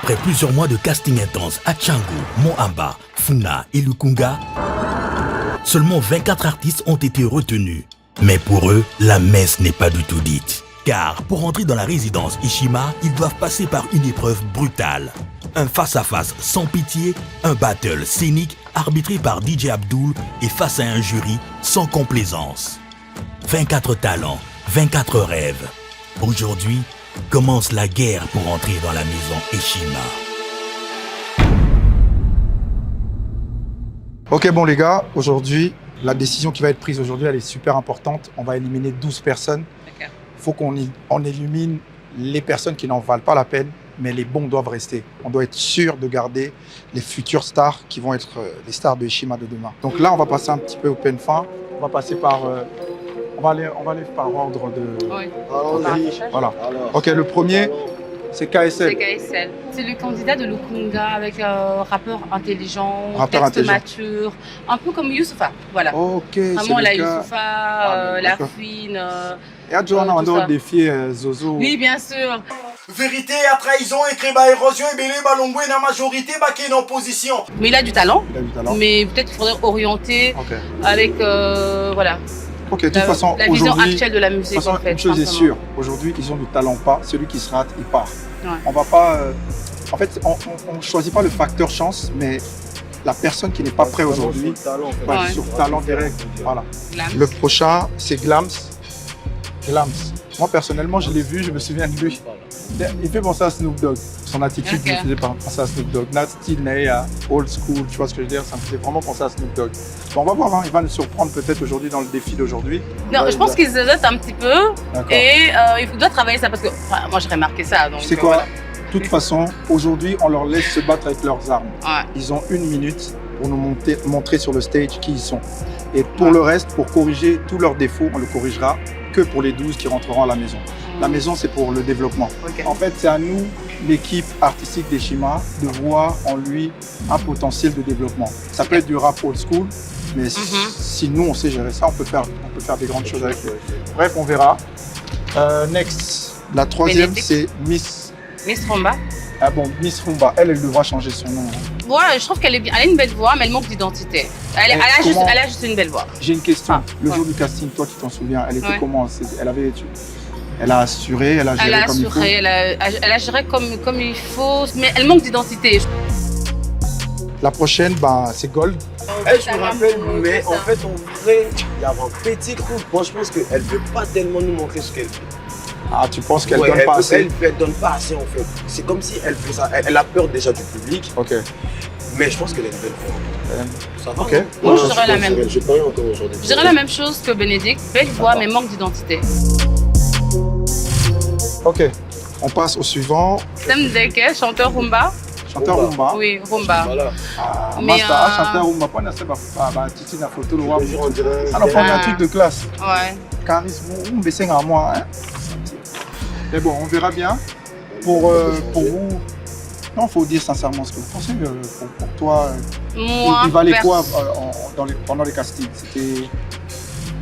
Après plusieurs mois de casting intense à Tchango, Mohamba, Funa et Lukunga, seulement 24 artistes ont été retenus. Mais pour eux, la messe n'est pas du tout dite. Car pour entrer dans la résidence Ishima, ils doivent passer par une épreuve brutale. Un face-à-face sans pitié, un battle scénique arbitré par DJ Abdul et face à un jury sans complaisance. 24 talents, 24 rêves. Aujourd'hui, commence la guerre pour entrer dans la maison Ishima. Ok bon les gars, aujourd'hui, la décision qui va être prise aujourd'hui, elle est super importante. On va éliminer 12 personnes. Il faut qu'on élimine les personnes qui n'en valent pas la peine, mais les bons doivent rester. On doit être sûr de garder les futures stars qui vont être les stars de Ishima de demain. Donc là, on va passer un petit peu au peine fin. On va passer par... on va aller par ordre de... Oui. Voilà. Ok, le premier, c'est KSL. C'est KSL. C'est le candidat de Lukunga avec un rappeur intelligent, Rappeur texte mature, un peu comme Youssoufa. Voilà. Ok, vraiment la le gars. Youssoufa, la fouine. Et à Johanna, on doit défier Zozo. Oui, bien sûr. Vérité à trahison, écrit par érosion et belé balongoué dans la majorité, qui est en opposition. Mais il a du talent. Il a du talent. Mais peut-être qu'il faudrait orienter avec voilà. Ok, de toute façon, la vision actuelle de la musique. De toute façon, une chose est sûre, aujourd'hui, ils ont du talent pas. Celui qui se rate, il part. Ouais. On va pas. En fait, on ne choisit pas le facteur chance, mais la personne qui n'est pas prête aujourd'hui, sur talent direct. Voilà. Glams. Le prochain, c'est Glams. Glams. Moi, personnellement, je l'ai vu, je me souviens de lui. Il fait penser à Snoop Dogg. Son attitude me faisait penser à Snoop Dogg. Nasty, Naya, old school, tu vois ce que je veux dire? Ça me faisait vraiment penser à Snoop Dogg. Bon, on va voir, hein, il va nous surprendre peut-être aujourd'hui dans le défi d'aujourd'hui. Non, je pense qu'il se dote un petit peu. Et il doit travailler ça parce que moi, j'ai remarqué ça. Donc, tu sais quoi? De toute façon, aujourd'hui, on leur laisse se battre avec leurs armes. Ouais. Ils ont 1 minute pour nous montrer sur le stage qui ils sont. Et pour le reste, pour corriger tous leurs défauts, on le corrigera que pour les 12 qui rentreront à la maison. La maison, c'est pour le développement. En fait, c'est à nous, l'équipe artistique d'Ishima, de voir en lui un potentiel de développement. Ça peut être du rap old school, mais si nous, on sait gérer ça, on peut faire des grandes choses avec lui. Bref, on verra. Next, la troisième, c'est Miss Rumba. Ah bon, Miss Rumba, elle devra changer son nom. Ouais, je trouve qu'elle est bien. Elle a une belle voix, mais elle manque d'identité. Elle a juste une belle voix. J'ai une question. Le jour du casting, toi qui t'en souviens, elle était comment? Elle a assuré, elle a géré comme il faut. Elle a géré comme il faut, mais elle manque d'identité. La prochaine, c'est Gold. Je me rappelle, mais en fait, en vrai, il y avait un petit groupe. Moi, je pense qu'elle ne veut pas tellement nous montrer ce qu'elle fait. Ah, tu penses qu'elle donne pas assez? Elle donne pas assez, en fait. C'est comme si elle fait ça. Elle a peur déjà du public. Ok. Mais je pense qu'elle a une belle voix. Ça va. Okay. Moi, je dirais la même. Je parie encore aujourd'hui. Je dirais la même chose que Bénédicte. Belle voix, mais manque d'identité. Ok. On passe au suivant. Sam Deke, chanteur Rumba. Chanteur Rumba. Oui, Rumba. Voilà. Mais chanteur Rumba, pas Titi na photo le roi. Alors, on a un truc de classe. Ouais. Charisme, on baisse à moi. Mais bon, on verra bien. Pour vous, non, il faut dire sincèrement ce que vous pensez. Pour toi, il valait quoi pendant les castings?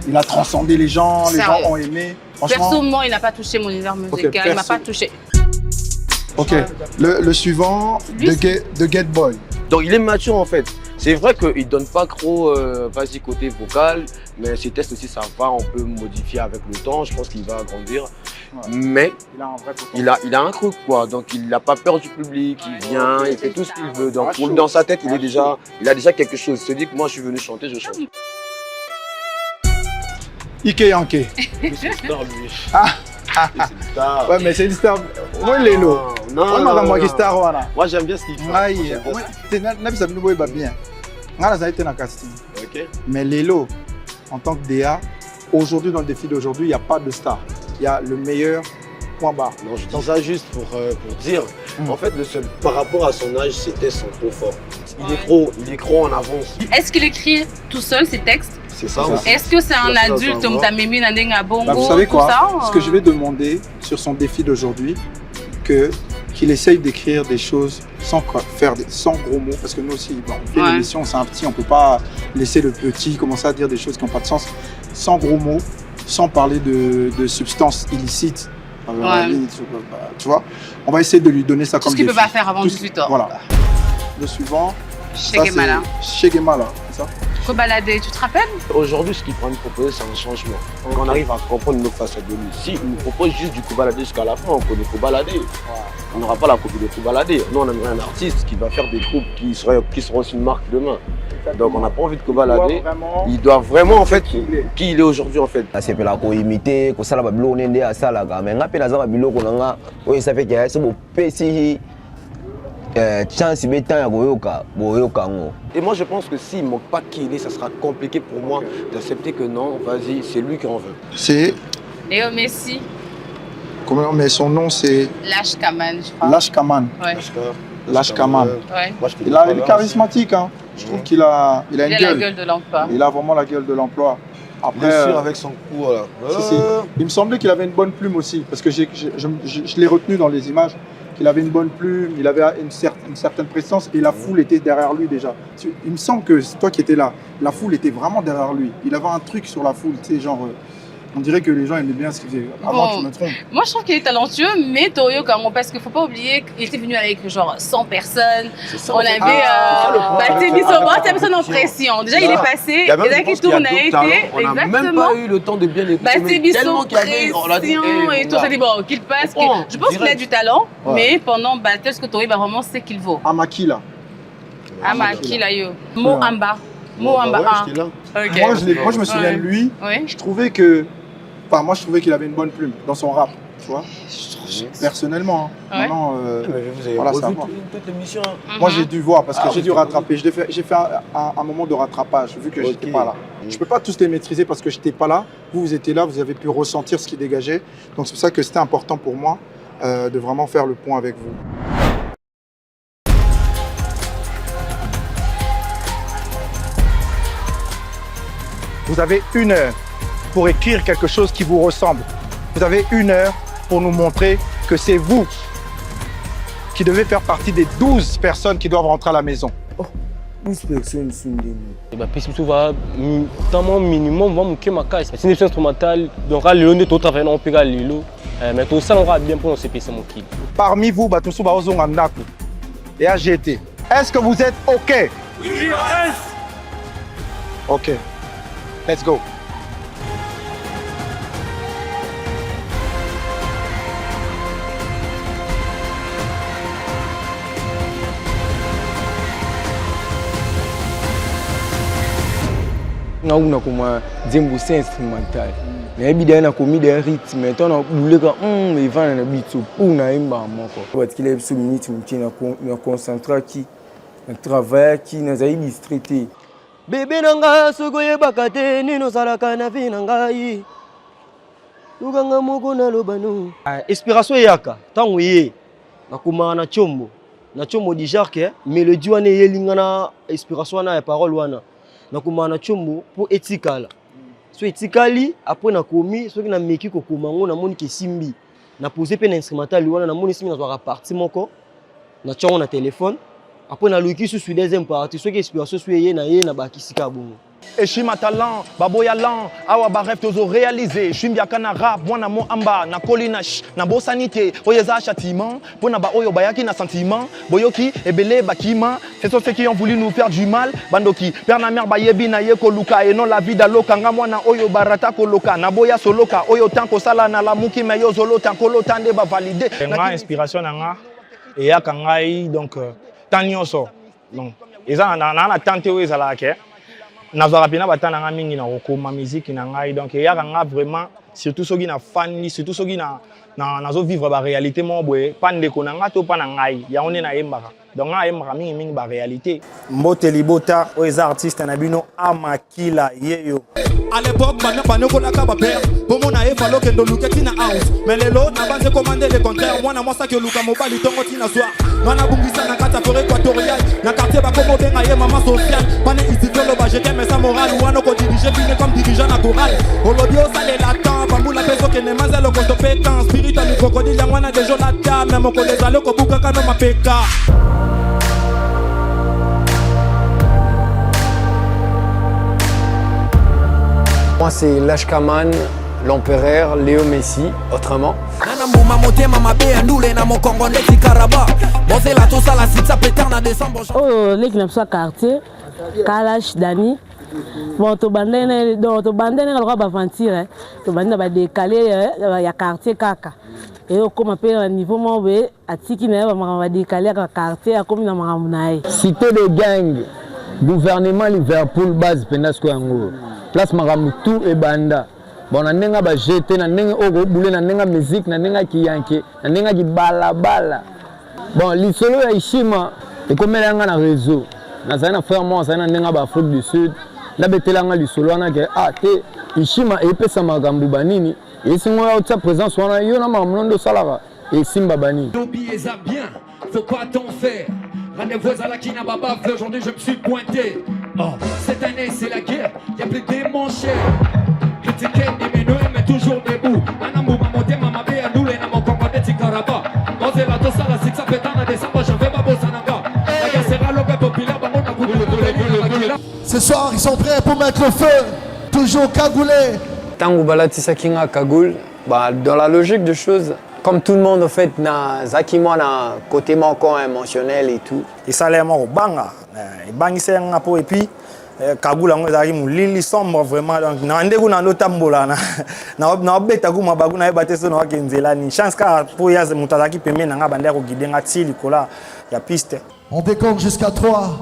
Il a transcendé les gens ont aimé. Perso, moi, il n'a pas touché mon univers musical, il ne m'a pas touché. Ok, le suivant, The Get Boy. Donc il est mature en fait. C'est vrai qu'il ne donne pas trop vas-y côté vocal, mais ses tests aussi ça va, on peut modifier avec le temps, je pense qu'il va grandir. Ouais. Mais il a un truc quoi, donc il n'a pas peur du public, il vient, il fait tout ce qu'il veut. Donc dans sa tête, il a déjà quelque chose. Il se dit que moi je suis venu chanter, je chante. Ike Yankee. C'est une star lui. C'est une star. Ouais mais c'est une star. Moi Lelo. Non. Moi j'aime bien ce qu'il fait. Bien. Mais Lelo, en tant que DA, aujourd'hui dans le défi d'aujourd'hui, il n'y a pas de star. Il y a le meilleur point barre. Non, je dis ça juste pour dire. En fait, par rapport à son âge, ses textes sont trop forts. Il est trop en avance. Est-ce qu'il écrit tout seul ses textes? C'est ça aussi. Est-ce que c'est un adulte comme ta mémé Nandenga Bongo? Vous savez quoi? Ce que je vais demander sur son défi d'aujourd'hui, qu'il essaye d'écrire des choses sans gros mots, parce que nous aussi, on fait l'émission, c'est un petit, on ne peut pas laisser le petit commencer à dire des choses qui n'ont pas de sens, sans gros mots, sans parler de substances illicites, Tu vois, on va essayer de lui donner ça Tout comme ce qu'il ne défi. peut pas faire avant 18 ans. Voilà. Le suivant, Chegemala. Chegemala, c'est ça? Balader, tu te rappelles? Aujourd'hui, ce qu'il prend nous proposer, c'est un changement. Quand on arrive à comprendre nos facettes de lui, s'il nous propose juste du Kobalade jusqu'à la fin, on connaît Kobalade. On n'aura pas la copie de Kobalade. Nous, on aimerait un artiste qui va faire des groupes qui seront aussi une marque demain. Donc, on n'a pas envie de Kobalade. Il doit vraiment, en fait, qui il est aujourd'hui, en fait. C'est pour la imiter, que ça la babilo on est à ça là, mais on a peine à ça babilo qu'on a, oui ça fait que c'est bon PC chance bétain boyoka. Et moi, je pense que s'il ne manque pas qui il est, ça sera compliqué pour moi d'accepter que non, vas-y, c'est lui qui en veut. C'est Léo Messi. comment? Mais son nom c'est Lâche Kaman, je crois. Lâche Kaman. Ouais. Lâche Kaman. Ouais. Il est charismatique, hein. Je trouve qu'il a une Il a la gueule de l'emploi. Il a vraiment la gueule de l'emploi. Après, Bien sûr, avec son coup, voilà. Il me semblait qu'il avait une bonne plume aussi, parce que je l'ai retenu dans les images, qu'il avait une bonne plume, il avait une certaine présence et la foule était derrière lui déjà. Il me semble que c'est toi qui étais là, la foule était vraiment derrière lui. Il avait un truc sur la foule, tu sais, genre... on dirait que les gens aimaient bien ce qu'il faisait. Avant, tu me trompes. Moi, je trouve qu'il est talentueux, mais Toyo Kango, parce qu'il ne faut pas oublier qu'il était venu avec genre 100 personnes. Ça, on avait personne en pression. Déjà, il est passé. Et là, qui tourne a été. On n'a même pas eu le temps de bien écouter. Tellement qu'il y avait pression et tout. On s'est dit, bon, qu'il passe. Je pense qu'il a du talent, mais pendant Battle, ce que Toyo vraiment sait qu'il vaut. Amaki là. Amaki là, yo. Moamba. Moamba. Moi, je me souviens de lui. Je trouvais que. Enfin, moi, je trouvais qu'il avait une bonne plume dans son rap, tu vois. Personnellement. Hein. Maintenant, vous avez voilà, revu ça toute l'émission. Moi, j'ai dû voir parce que j'ai dû rattraper. J'ai fait un moment de rattrapage vu que j'étais pas là. Je ne peux pas tous les maîtriser parce que j'étais pas là. Vous étiez là, vous avez pu ressentir ce qui dégageait. Donc, c'est pour ça que c'était important pour moi de vraiment faire le point avec vous. Vous avez 1 heure pour écrire quelque chose qui vous ressemble. Vous avez 1 heure pour nous montrer que c'est vous qui devez faire partie des 12 personnes qui doivent rentrer à la maison. 12 personnes sont des mots. Puis va minimum va manquer ma caisse. C'est une émission instrumentale. Donc à Léon de tout à fait non péga Lilo. Mais tout ça on va bien pour nos CPC mon kid. Parmi vous, Batoussou Baozong Andaku et AGT, est-ce que vous êtes OK? Oui, yes. OK. Let's go. On a comme Zembo c'est instrumental. Mais il y a commis des rythmes. Maintenant on a voulu que il va dans le beat pour na imba moko. Parce qu'il est sur minute na concentré qui na travail qui na zaidi traité. Bébé nanga sogoye bakate nino salaka na vie nangai. Luganga moko na lobanu. Inspiration yaka tango ye nakuma na chombo. Na chombo di jarke mélodie wana yelinga na inspiration na parole wana. Nakuma na chombo pour etikala. So etikali après na komi soki na meki ko komango na moni ke simbi. Na poser pe na instrumental wana na moni simbi na zwa partie moko. Na chongo na téléphone. Après na luki sur deuxième partie soki inspiration sur ye na bakisika bongo. Eshima talent, baboya lan, awa ba rêve tozo réalisé. Shimbiaka na rap, mwana mo amba, na kolinash, na bosanité, oyeza châtiment, pona ba oyo bayaki na sentiment, boyoki, ebele bakima, c'est ceux qui ont voulu nous faire du mal, bandoki, père na mère bayebi na ye koluka, et non la vie d'aloka, nga mwana oyo barata koloka, na boya soloka, oyo tanko sala na la muki me yo zolo tanko lo tande ba valider. Nga inspiration na nga, et ya kangai donc tanyoso, donc, eza na tante oyo ezala ke. Nazara pena batana nga mingi na okoma musique na ngai donc ya nga vraiment surtout soki na fan surtout soki na nazo vivre ba réalité mo boye pande ko na nga to pa na ngai ya one na yembaka donc nga yembaka mingi ba réalité Mbote libota aux artistes na bino amakila yeyo. À l'époque, maintenant, qu'on a qu'à faire. Pour mon aïe, fallo que nous looketi na house. Mais les lots, n'a pas commandé le contraire. Moi, moi, ça que Luka Mobile, il tombe au soir. Mana Bungisa, na kata forêt équatoriale. Na quartier, bah, comme on aïe, maman sociale. Pane ici, le bas, j'étais, mais ça morale. Ou un autre dirigé, vine comme dirigeant na chorale. Olodio, ça les latin. Bambou, la peso, que n'est pas à l'ocosto pécan. Spirit, à crocodile, y'a moi, des gens là, même on connaît à l'ocobuka, quand on m'a péka. Moi, c'est Lâche Kaman, l'empereur Léo Messi, autrement. Oh, l'équipe n'a pas quartier, Kalash, Dani. Bon, tu bandene, le roi Bavantir, tu bandene va décaler, il y a quartier Kaka. Et comme appelle un niveau mauvais, à Tiki va décaler le quartier à comme dans Maramunaï. Cité de gang, gouvernement Liverpool base Penasco Yango, place Maramutu et Banda. Bon, on a ba jeté, na nenga ogo boule, na nenga musique, na nenga kiyanke, na nenga ki bala bala. Bon, l'isolo ya Ishima, et comme elle a un réseau, na zana frère moi, zana nenga ba Afrique du Sud, na betela nga l'isolo na ke ah te Ishima et pesa magambu banini, et si moi au présence wana yo na mamundo salara et Simba bani. N'oubliez ça bien, faut pas t'en faire. Rendez-vous à la Kina Baba, aujourd'hui je me suis pointé. Oh, cette année c'est la guerre, y'a plus de manchets. Critiquer des menus, mais toujours debout. Anamou, mamoté, mamabé, anoulé, namon, congolais, tikaraba. Mosé, la tosa, la sixa, pétana, décembre, j'en vais pas bossananga. La guerre sera l'objet populaire, bah, on a coupé le. Ce soir, ils sont prêts pour mettre le feu. Toujours cagoulé. Tango Balatisa Kinga Kagoul, bah, dans la logique de choses, comme tout le monde, en fait, na Zakimo, na côté manquant émotionnel et tout. Et ça, les morts, banga. Bangi, c'est un peu, et puis. Kagoula ngo ezaki mulili sombre vraiment donc na ndeko na lotambola na beta kuma baguna ebate so na wakenzela ni chance ka pour yaze mutazaki pembe na nga bande ko gidenga tili kola ya piste. On décompte jusqu'à 3.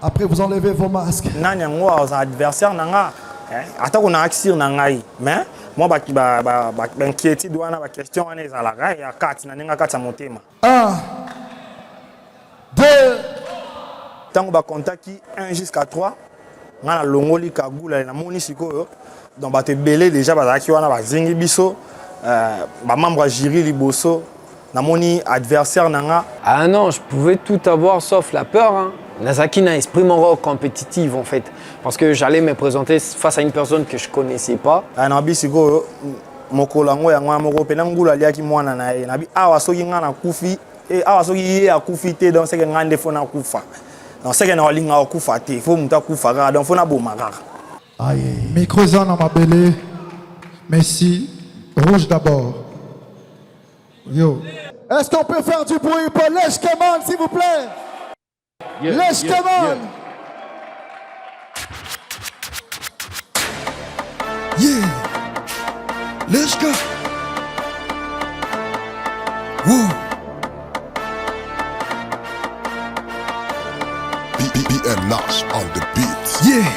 Après vous enlevez vos masques. Nani ngo aux adversaires na nga ata ko na axir na ngai mais moi ba inquiétude wana ba question wana ezalaka ya 4 na ninga 4 motema. 1 2 tango ba contaki 1 jusqu'à 3. Ngana longoli Kagoula na moni sikoyo donc ba te belé déjà bazaki wana ba zingi biso ba membre jury liboso na moni adversaire nanga. Ah non, je pouvais tout avoir sauf la peur hein. Nazaki n'a esprit moro compétitif en fait parce que j'allais me présenter face à une personne que je connaissais pas. Na bi sikoyo mokolango ya ngwa moko pena ngula liaki mwana na ye na bi awa soki ngana kufi et awa soki ye akufi te donc c'est que ngande fona kufa. Non, c'est que nous allons kufa te, faut muta kufa ga, donc faut na bomara. Aïe, micro-zone à ma belle. Merci. Rouge d'abord. Yo. Est-ce qu'on peut faire du bruit pour Leshkeman, s'il vous plaît? Yeah, Leshkeman. Yeah. Leshka. Woo. BBN Nash on the beat. Yeah.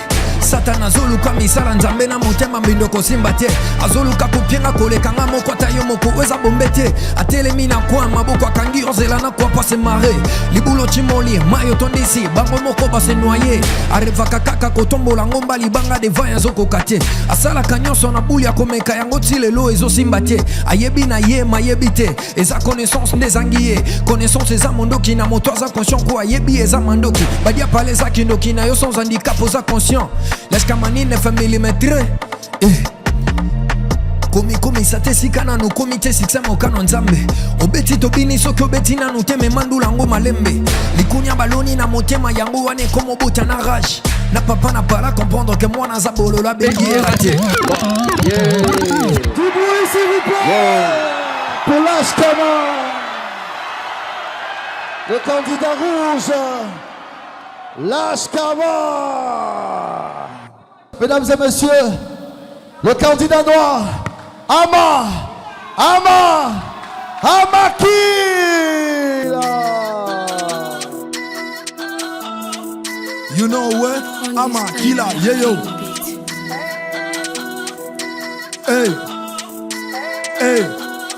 Satana azoluka misala nzambe na motema mbindo kosimba te azoluka kopienga kolekanga moko ata yo moko eza bombe te atelemi na kwa maboko akangi ozela na kwa pase mare libulo chimoli mayo tondisi bango moko base noye arevaka kaka kotombola ngomba libanga devant yazokoka te asalaka nyonso na buli akomeka yango ti lelo ezosimba te ayebi na ye mayebi te eza connaissance nde ezangi ye connaissance eza mondoki na moto aza conscient ko ayebi eza mandoki badia pale eza kindoki na yo sans handicap oza conscient Leshkamanine family metre komi sate sikana no komite siksa mokano nzambe obeti tobini soki obeti nanu te me mandula ngo malembe likunya baloni na motema yango wane komo bota na rage na papa na para comprendre que moi naza bolola bengi raté Du bruit s'il vous plaît pour Leshkeman, le candidat rouge Leshkeman. Mesdames et messieurs, le candidat noir, Amakila. You know what? Amakila, yeah yo. Hey, hey,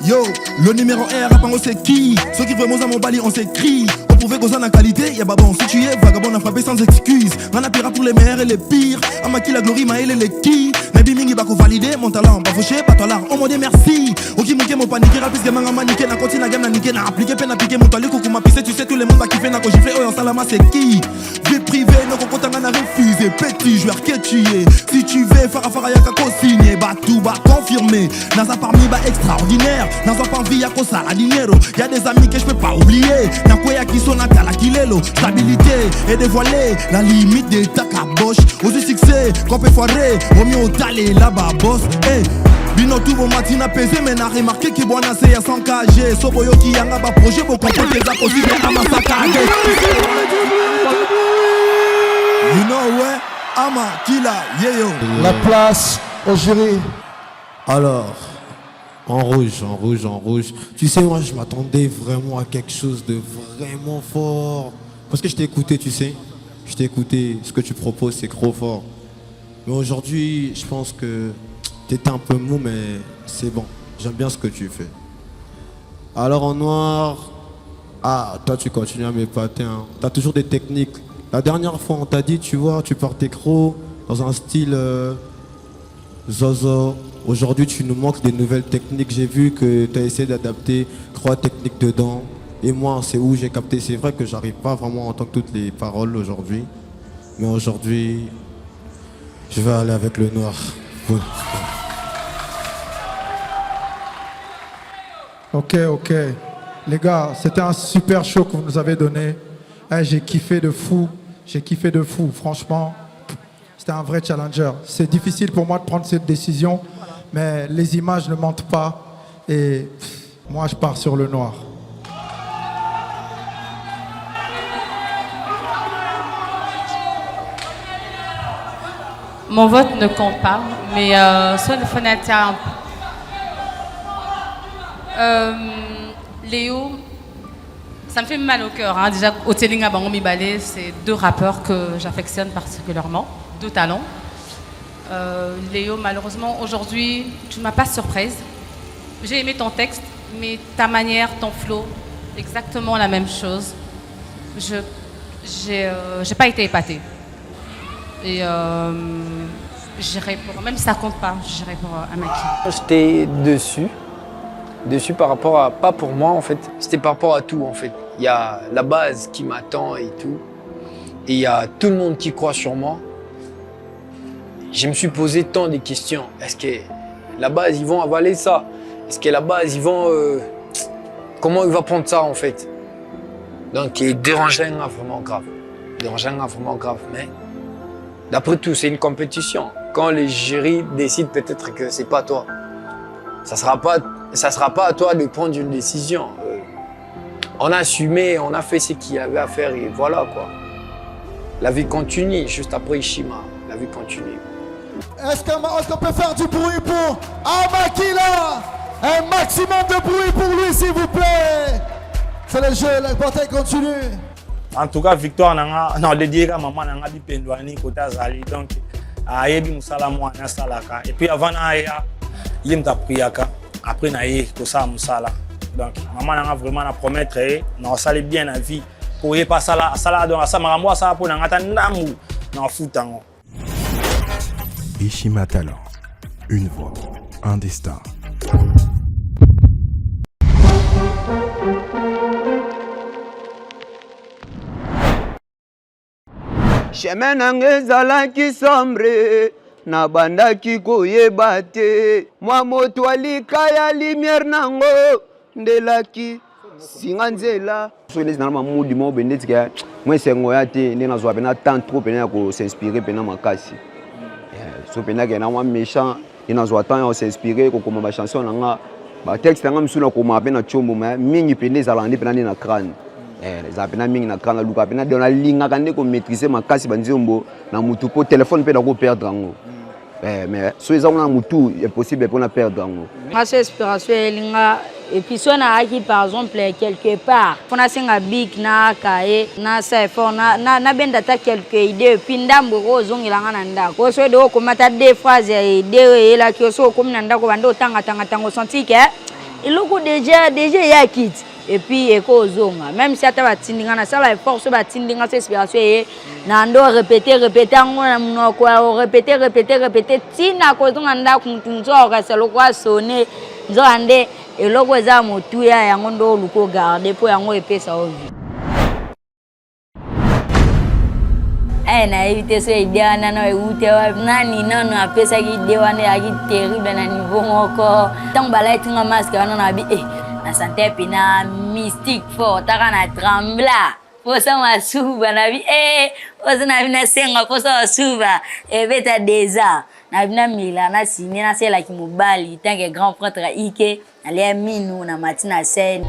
yo. Le numéro 1 rap c'est qui? Ceux qui vraiment à mon bali on s'écrit. On pouvait causer la qualité, y'a pas bon. Si tu es vagabond, on a frappé sans excuse. On a pire pour les meilleurs et les pires. Amakila glory, maël et les qui. Nabi mingi bako valider mon talent. Pas fauché, pas toi là, on m'a dit merci. Ok, mon mon paniqué, rapide, gamin, on m'a niqué. Na continue la gamme, na niqué, na appliqué, peine à piquer. Mon talent, coucou, m'a pissé. Tu sais, tout le monde va kiffer, na ko giflé. Oh, en salama, c'est qui? Vie privée, non, qu'on t'a refusé. Petit joueur, que tu es. Si tu veux, farafara, y'a qu'à co-signer. Bah, tout va confirmer. Naza parmi, bah, extraordinaire. N'as pas envie à cause la dinero. Y'a des amis que je peux pas oublier. N'a quoi y'a qui sont à la kilelo. Stabilité et dévoiler la limite de ta caboche. Aux succès, qu'on peut foirer. Au mieux au talé là-bas, boss. Hey. Bino tout bon matin apaisé, mais n'a remarqué que bon assez à 100 kg. Soboyo qui y'a un projet, bon qu'on peut les possible à ma saccade. You know where? Ama, Kila, Yeyo. La place au jury. Alors, en rouge. Tu sais, moi, je m'attendais vraiment à quelque chose de vraiment fort. Parce que je t'ai écouté, tu sais. Je t'ai écouté. Ce que tu proposes, c'est trop fort. Mais aujourd'hui, je pense que t'étais un peu mou, mais c'est bon. J'aime bien ce que tu fais. Alors, en noir, toi, tu continues à m'épater. Hein. T'as toujours des techniques. La dernière fois, on t'a dit, tu vois, tu partais gros dans un style Zozo. Aujourd'hui, tu nous manques des nouvelles techniques. J'ai vu que tu as essayé d'adapter 3 techniques dedans. Et moi, c'est où j'ai capté. C'est vrai que j'arrive pas vraiment à entendre toutes les paroles aujourd'hui. Mais aujourd'hui, je vais aller avec le noir. Ok. Les gars, c'était un super show que vous nous avez donné. J'ai kiffé de fou. Franchement, c'était un vrai challenger. C'est difficile pour moi de prendre cette décision, mais les images ne mentent pas. Et moi, je pars sur le noir. Mon vote ne compte pas, mais soit le fanateur. Léo, ça me fait mal au cœur. Hein. Déjà, Otelinga Bangomi Balé, c'est 2 rappeurs que j'affectionne particulièrement, 2 talents. Léo, malheureusement, aujourd'hui, tu ne m'as pas surprise. J'ai aimé ton texte, mais ta manière, ton flow, exactement la même chose. J'ai pas été épatée. Et j'irai pour, même si ça compte pas, j'irai pour Amaki. J'étais dessus par rapport à, pas pour moi en fait, c'était par rapport à tout en fait. Il y a la base qui m'attend et tout, et il y a tout le monde qui croit sur moi. Je me suis posé tant de questions. Est-ce que la base ils vont avaler ça? Est-ce que la base ils vont comment il va prendre ça en fait? Donc il dérangeait vraiment grave, mais d'après tout c'est une compétition. Quand les jurys décident peut-être que c'est pas toi, ça sera pas à toi de prendre une décision. On a assumé, on a fait ce qu'il y avait à faire et voilà quoi. La vie continue, juste après Ishima, la vie continue. Est-ce qu'on peut faire du bruit pour Amakila? Un maximum de bruit pour lui, s'il vous plaît. C'est le jeu, la bataille continue. En tout cas, victoire, non, le dire à maman, n'a pas pendouani côté Zali, donc a yebi musala moi na salaka. Et puis avant na ya, yem ta priaka. Après na ye ko sa musala. Donc maman n'a vraiment na promettre, na sali bien la vie. Pour y pas sala donc ça m'a moi ça pour na ngata ndamu na futango. Ishima Talent, une voix, un destin. Chemin nanga ezalaki sombre na bandaki koyeba te mwa moto alika ya lumière nango ndelaki singa nzela so nezi na mamudi mo bendeti ka mwa sengo ya te ndenge nazwa pena tant trop pena ko s'inspirer pena makasi so pena ke na mwa méchant inazwa tant ya s'inspirer ko koma ba chanson nanga ba texte nanga msuna ko ma pena chombo ma mingi pena ezalandi pena na crâne les apena mingi na kranga luka pena de na linga kande ko maîtriser makasi banzombo na mutu po téléphone pe na ko perdre ngo mais so eza na mutu est possible pour na perdre ngo grâce inspiration linga et puis so na aki par exemple quelque part pour na singa big na kae na saifo na benda ta quelques idées puis ndambo ko zongela na ndako so de ko mata deux phrases idée la ki so ko na ndako bando tanga tango senti que il ko déjà ya kit. Et puis eko zonga même si ata batindinga na sala effort so batindinga cette inspiration et nando répéter ngona munoko répéter tina ko zonga nda kuntunzo ka selo kwa sonner nzo ande eloko eza motu ya yango ndo luko garder po yango epesa ovi. na éviter ce idée na écouter nani non apesa ki idée wana ki terrible na niveau moko tant balai tinga masque wana na bi na santé pina mystique fort taka na trembla posa masuba na bi posa na bi na senga posa masuba beta déjà na bi na mila na signé na c'est la ki mobali tant que grand prêtre Ike allait minu na matina scène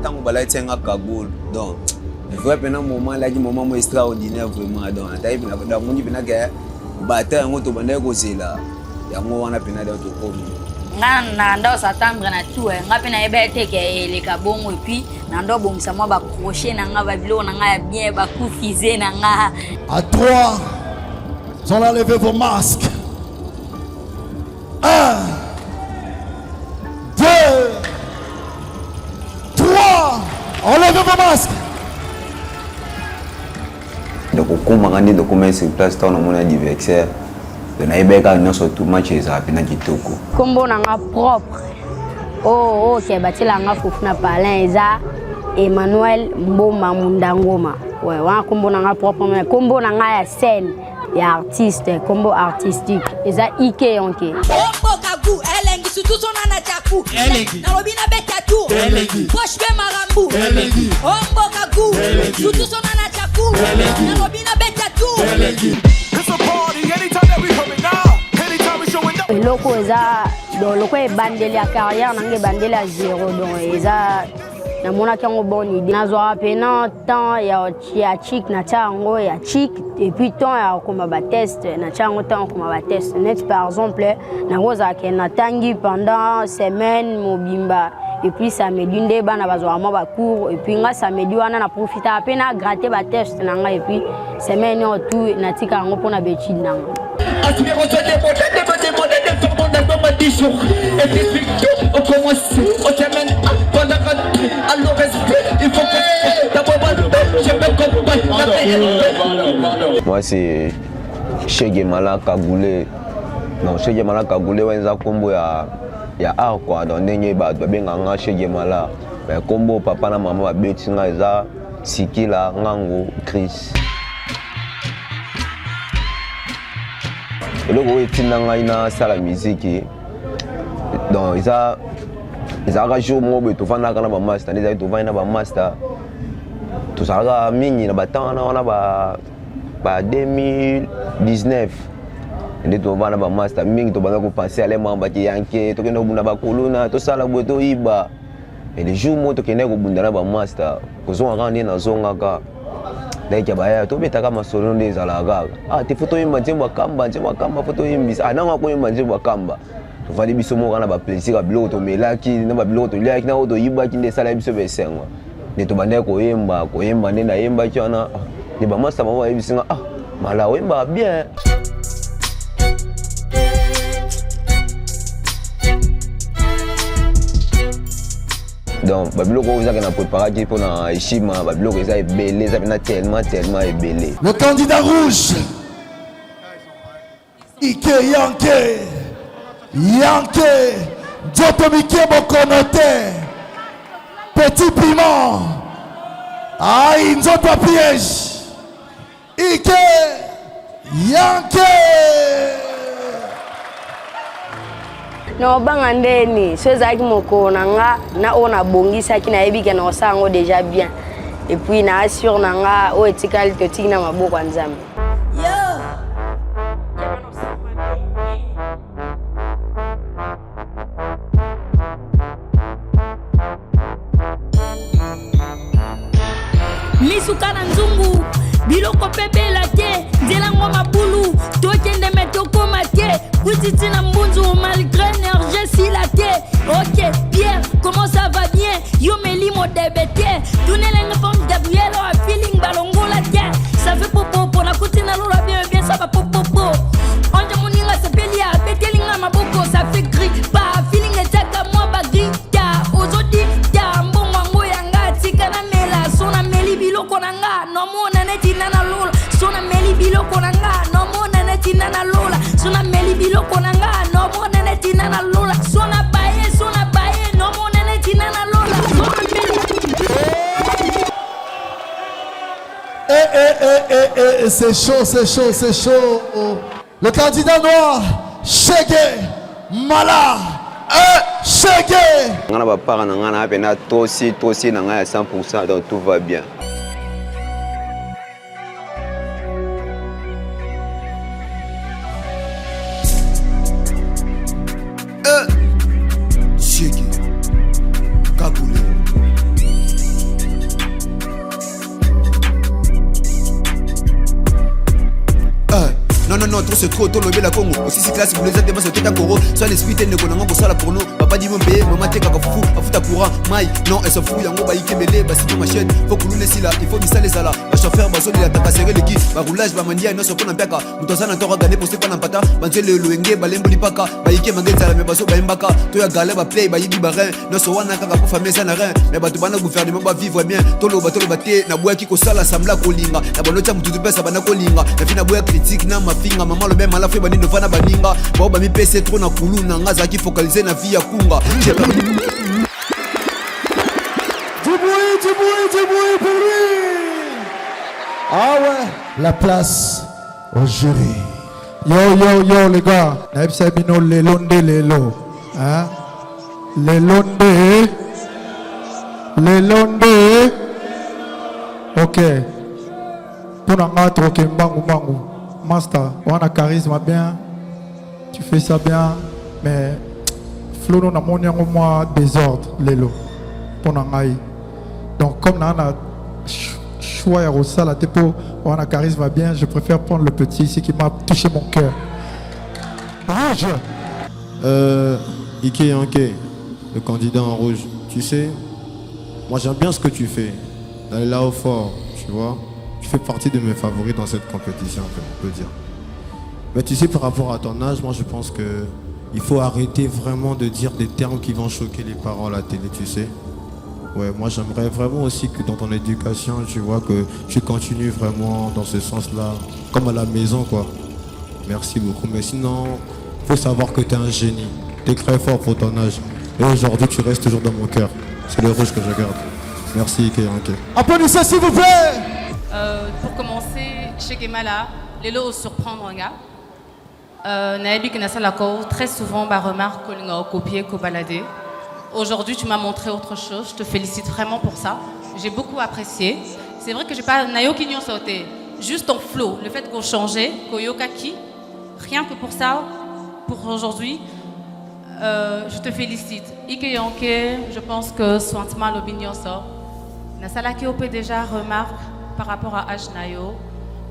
tant balai tinga kagol donc il faut un moment là, un moment extraordinaire vraiment. Donc, dans mon niveau, batteur, on te bandait aussi là. Il y a un moment où on a pénal de tout comme. Nando s'attendre na tout. On a pénal bête que les cabons et puis nando bon ça moi ba crochet nanga ba bilo nanga bien ba coup fisé nanga. À 3, on a levé vos masques. 1, 2, 3, enlevez vos masques. Donc, comment on a commencé sur place, on a mon anniversaire. On a eu un surtout match et ça a été un kitoko. Combo nanga propre. Oh, ok, bâti la nga fufuna palin eza Emmanuel Mboma Mundangoma. Ouais, wana combo nanga propre mais combo nanga ya scène, ya artiste, combo artistique. Eza Ike yonke. Ombo kagu elengi surtout son anachaku. Elengi. Na robina betatu. Elengi. Poche be marambu. Elengi. Ombo kagu surtout son anachaku. Na robina betatu. Elengi. It's a party anytime that we coming now. Anytime we showing up. Loko eza do loko e bandeli ya carrière nange bandeli ya 0 donc eza na mona kango bonne idée nazwa pena temps ya chic na tango ya chic et puis temps ya koma ba test na tango temps koma ba test net par exemple na goza ke na tangi pendant semaine mobimba et puis ça me dinde bana bazwa ma ba cours et puis nga ça me dit wana na profiter à peine à gratter ba test nanga et puis semaine en tout na tika ngo pona betid nanga aspirons de et puis on commence on termine pendant à le respect il faut que moi c'est Chege Mala Kagoulé. Non, Chege Mala Kagoulé wenza kombo ya art quoi donc ndenge ba benga nga Chege Mala mais kombo papa na maman ba betinga eza Sikila Ngango Chris. eloko oyo etinda ngai nasala miziki donc ezalaka jour moko boye tovandaka na bamaster nde ezali tovandi na bamaster tozalaka mingi na batanga wana ba 2019 nde tovanda na bamaster mingi tobanda kopense ale mambaki yanke tokende kobunda bakolona tosala boye toyiba et le jour moko tokende kobunda na bamaster kozongaka nde nazongaka ndenge baya tobetaka masolo nde ezalaka te foto yimba nzembo akamba foto yimbisa nanga koyimba nzembo akamba tovandi biso moko na baplaisir ya biloko tomelaki na babiloko toliaki na oyo toyibaki nde esala biso besengo nde tobandaki koyemba nde nayembaki wana nde bamasa mama bayebisinga mala oyemba bien. Donc, babiloko oyo ezaka na préparaki pour na eshima babiloko eza ebele eza pena tellement ebele. Le candidat rouge Ike Yanke Djoto Mike Bokonote Petit Piment Nzoto piège Ike Yanke. No banga ndeni so ezaki moko nanga na ona bongisa ki na yebika na osango déjà bien et puis na assure nanga o etikali totiki na maboko ya Nzambe. Misuka na nzungu biloko pebela te nzela ngoma bulu tokende metoko mate kutiti na mbunzu malgré énergie sila te. Ok Pierre comment ça va bien yo melimo debete tunelenge pom Gabriel a feeling balongola te ça fait popo na kutina lola bien ça va popo onde moninga sepelia betelinga maboko ça fait gris pas feeling etaka moi bagita ozodi ta mbongo yanga tika na mela sona meli biloko nanga no mona netina na lola sona meli biloko nanga no mona netina na lola sona meli biloko nanga no mona netina na lola sona baye no mona netina na lola sona meli c'est chaud, c'est chaud, c'est chaud. Le candidat noir, Chegué Mala. Chegué. On a pas un tosi à 100%, donc tout va bien. Chegué. Kaboulé. Non, trop c'est trop, tout le la Congo. Aussi, c'est classe, vous les êtes dépassés, tout à Koro. Soit l'esprit, t'es négolant, pour ça, là pour nous. Papa dit mon bébé, maman, t'es kaka fou, à foutre à courant. Maï, non, elle s'en fout, yango, bah, yike belé, bah, c'est ma chaîne. Faut que nous laissions là, il faut mis ça les ala. Le chauffeur, bah, il a tapé serré l'équipe. Bah, roulage, bah, mandia, non, sur qu'on a peka. Moutonsan, on t'aura gagné, posté pas n'empata. Banté le louenge, bah, l'emboli paka. Bah, yike mangueta, la mebaso, bah, mbaka. Toi, galé, bah, play, bah, yiki barin. Non, sur wana, kaka, pour famille, ça n'a rien. Mais bah, tu vas gouvernement, bah, vivre bien. Tolo, bah, té, na boya, kiko, sala, samla, kolinga. La bonne cham, tout de paix, ça va na kolinga. La fina boya critique, na ma finga, maman, le même, à la fin, bani, no fana, baninga. Bah, bah, mi pc, trop na koulou, na ngaza, qui focalisé, na vie, à kunga. Du bruit pour lui. Ah ouais. La place au jury. Yo, les gars. Naïb Sabino, les londes. Hein? Les londes. Ok. Pour un autre, ok, bangu. Master, on a charisme bien. Tu fais ça bien. Mais, Flo, nous avons moins désordre, Lélo. Pour un aïe. Donc, comme on a choix au salle à dépôt, on a charisme bien, je préfère prendre le petit ici qui m'a touché mon cœur. Rouge. Ike Yanke, le candidat en rouge. Tu sais, moi j'aime bien ce que tu fais. D'aller là au fort, tu vois. Tu fais partie de mes favoris dans cette compétition, on peut dire. Mais tu sais, par rapport à ton âge, moi je pense que il faut arrêter vraiment de dire des termes qui vont choquer les parents à la télé, tu sais. Ouais, moi j'aimerais vraiment aussi que dans ton éducation, tu vois, que tu continues vraiment dans ce sens-là, comme à la maison, quoi. Merci beaucoup. Mais sinon, il faut savoir que tu es un génie. Tu es très fort pour ton âge. Et aujourd'hui, tu restes toujours dans mon cœur. C'est le rouge que je garde. Merci, Ike Yanke. Applaudissez, s'il vous plaît. Pour commencer, chez Gemala, les lots surprendre un gars. Naïbi Kenasalako, très souvent, remarque qu'on a copié, qu'on baladé. Aujourd'hui, tu m'as montré autre chose. Je te félicite vraiment pour ça. J'ai beaucoup apprécié. C'est vrai que j'ai pas Nayo qui n'y ont sauté. Juste ton flow, le fait qu'on changeait, qu'on yokaki. Rien que pour ça, pour aujourd'hui, je te félicite. Ike Yanke, je pense que Swantma Lobignon sort. Nasalaki OP déjà remarque par rapport à H Nayo.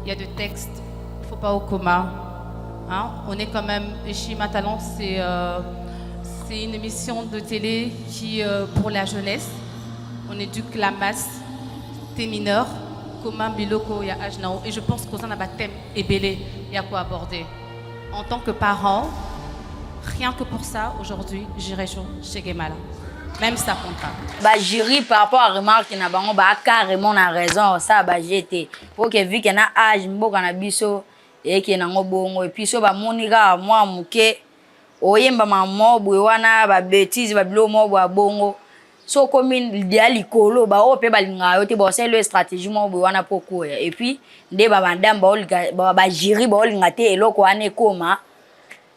Il y a des textes, il ne faut pas au coma. Hein? On est quand même, Eshima Talent, c'est une émission de télé qui, pour la jeunesse, on éduque la masse, t'es mineur, comment biloko, il y a Ajnao, et je pense qu'on a un thème ébélé, il y a quoi aborder. En tant que parent, rien que pour ça, aujourd'hui, j'irai chez Gemala. Même ça comptera. Bah, jury par rapport à remarque qu'il y a carrément raison, ça, bah, j'ai été. Pour que vu qu'il y a un âge, et qu'il y a un bon, et puis ça, bah, mon gars, moi, mouké. Oyemba mamo bwana ba bêtise ba blomo ba bongo so commune dia likolo ba ope ba linga yo te bo c'est le stratégie mo bwana poko et puis nde ba bandam ba jiri ba linga te eloko ane koma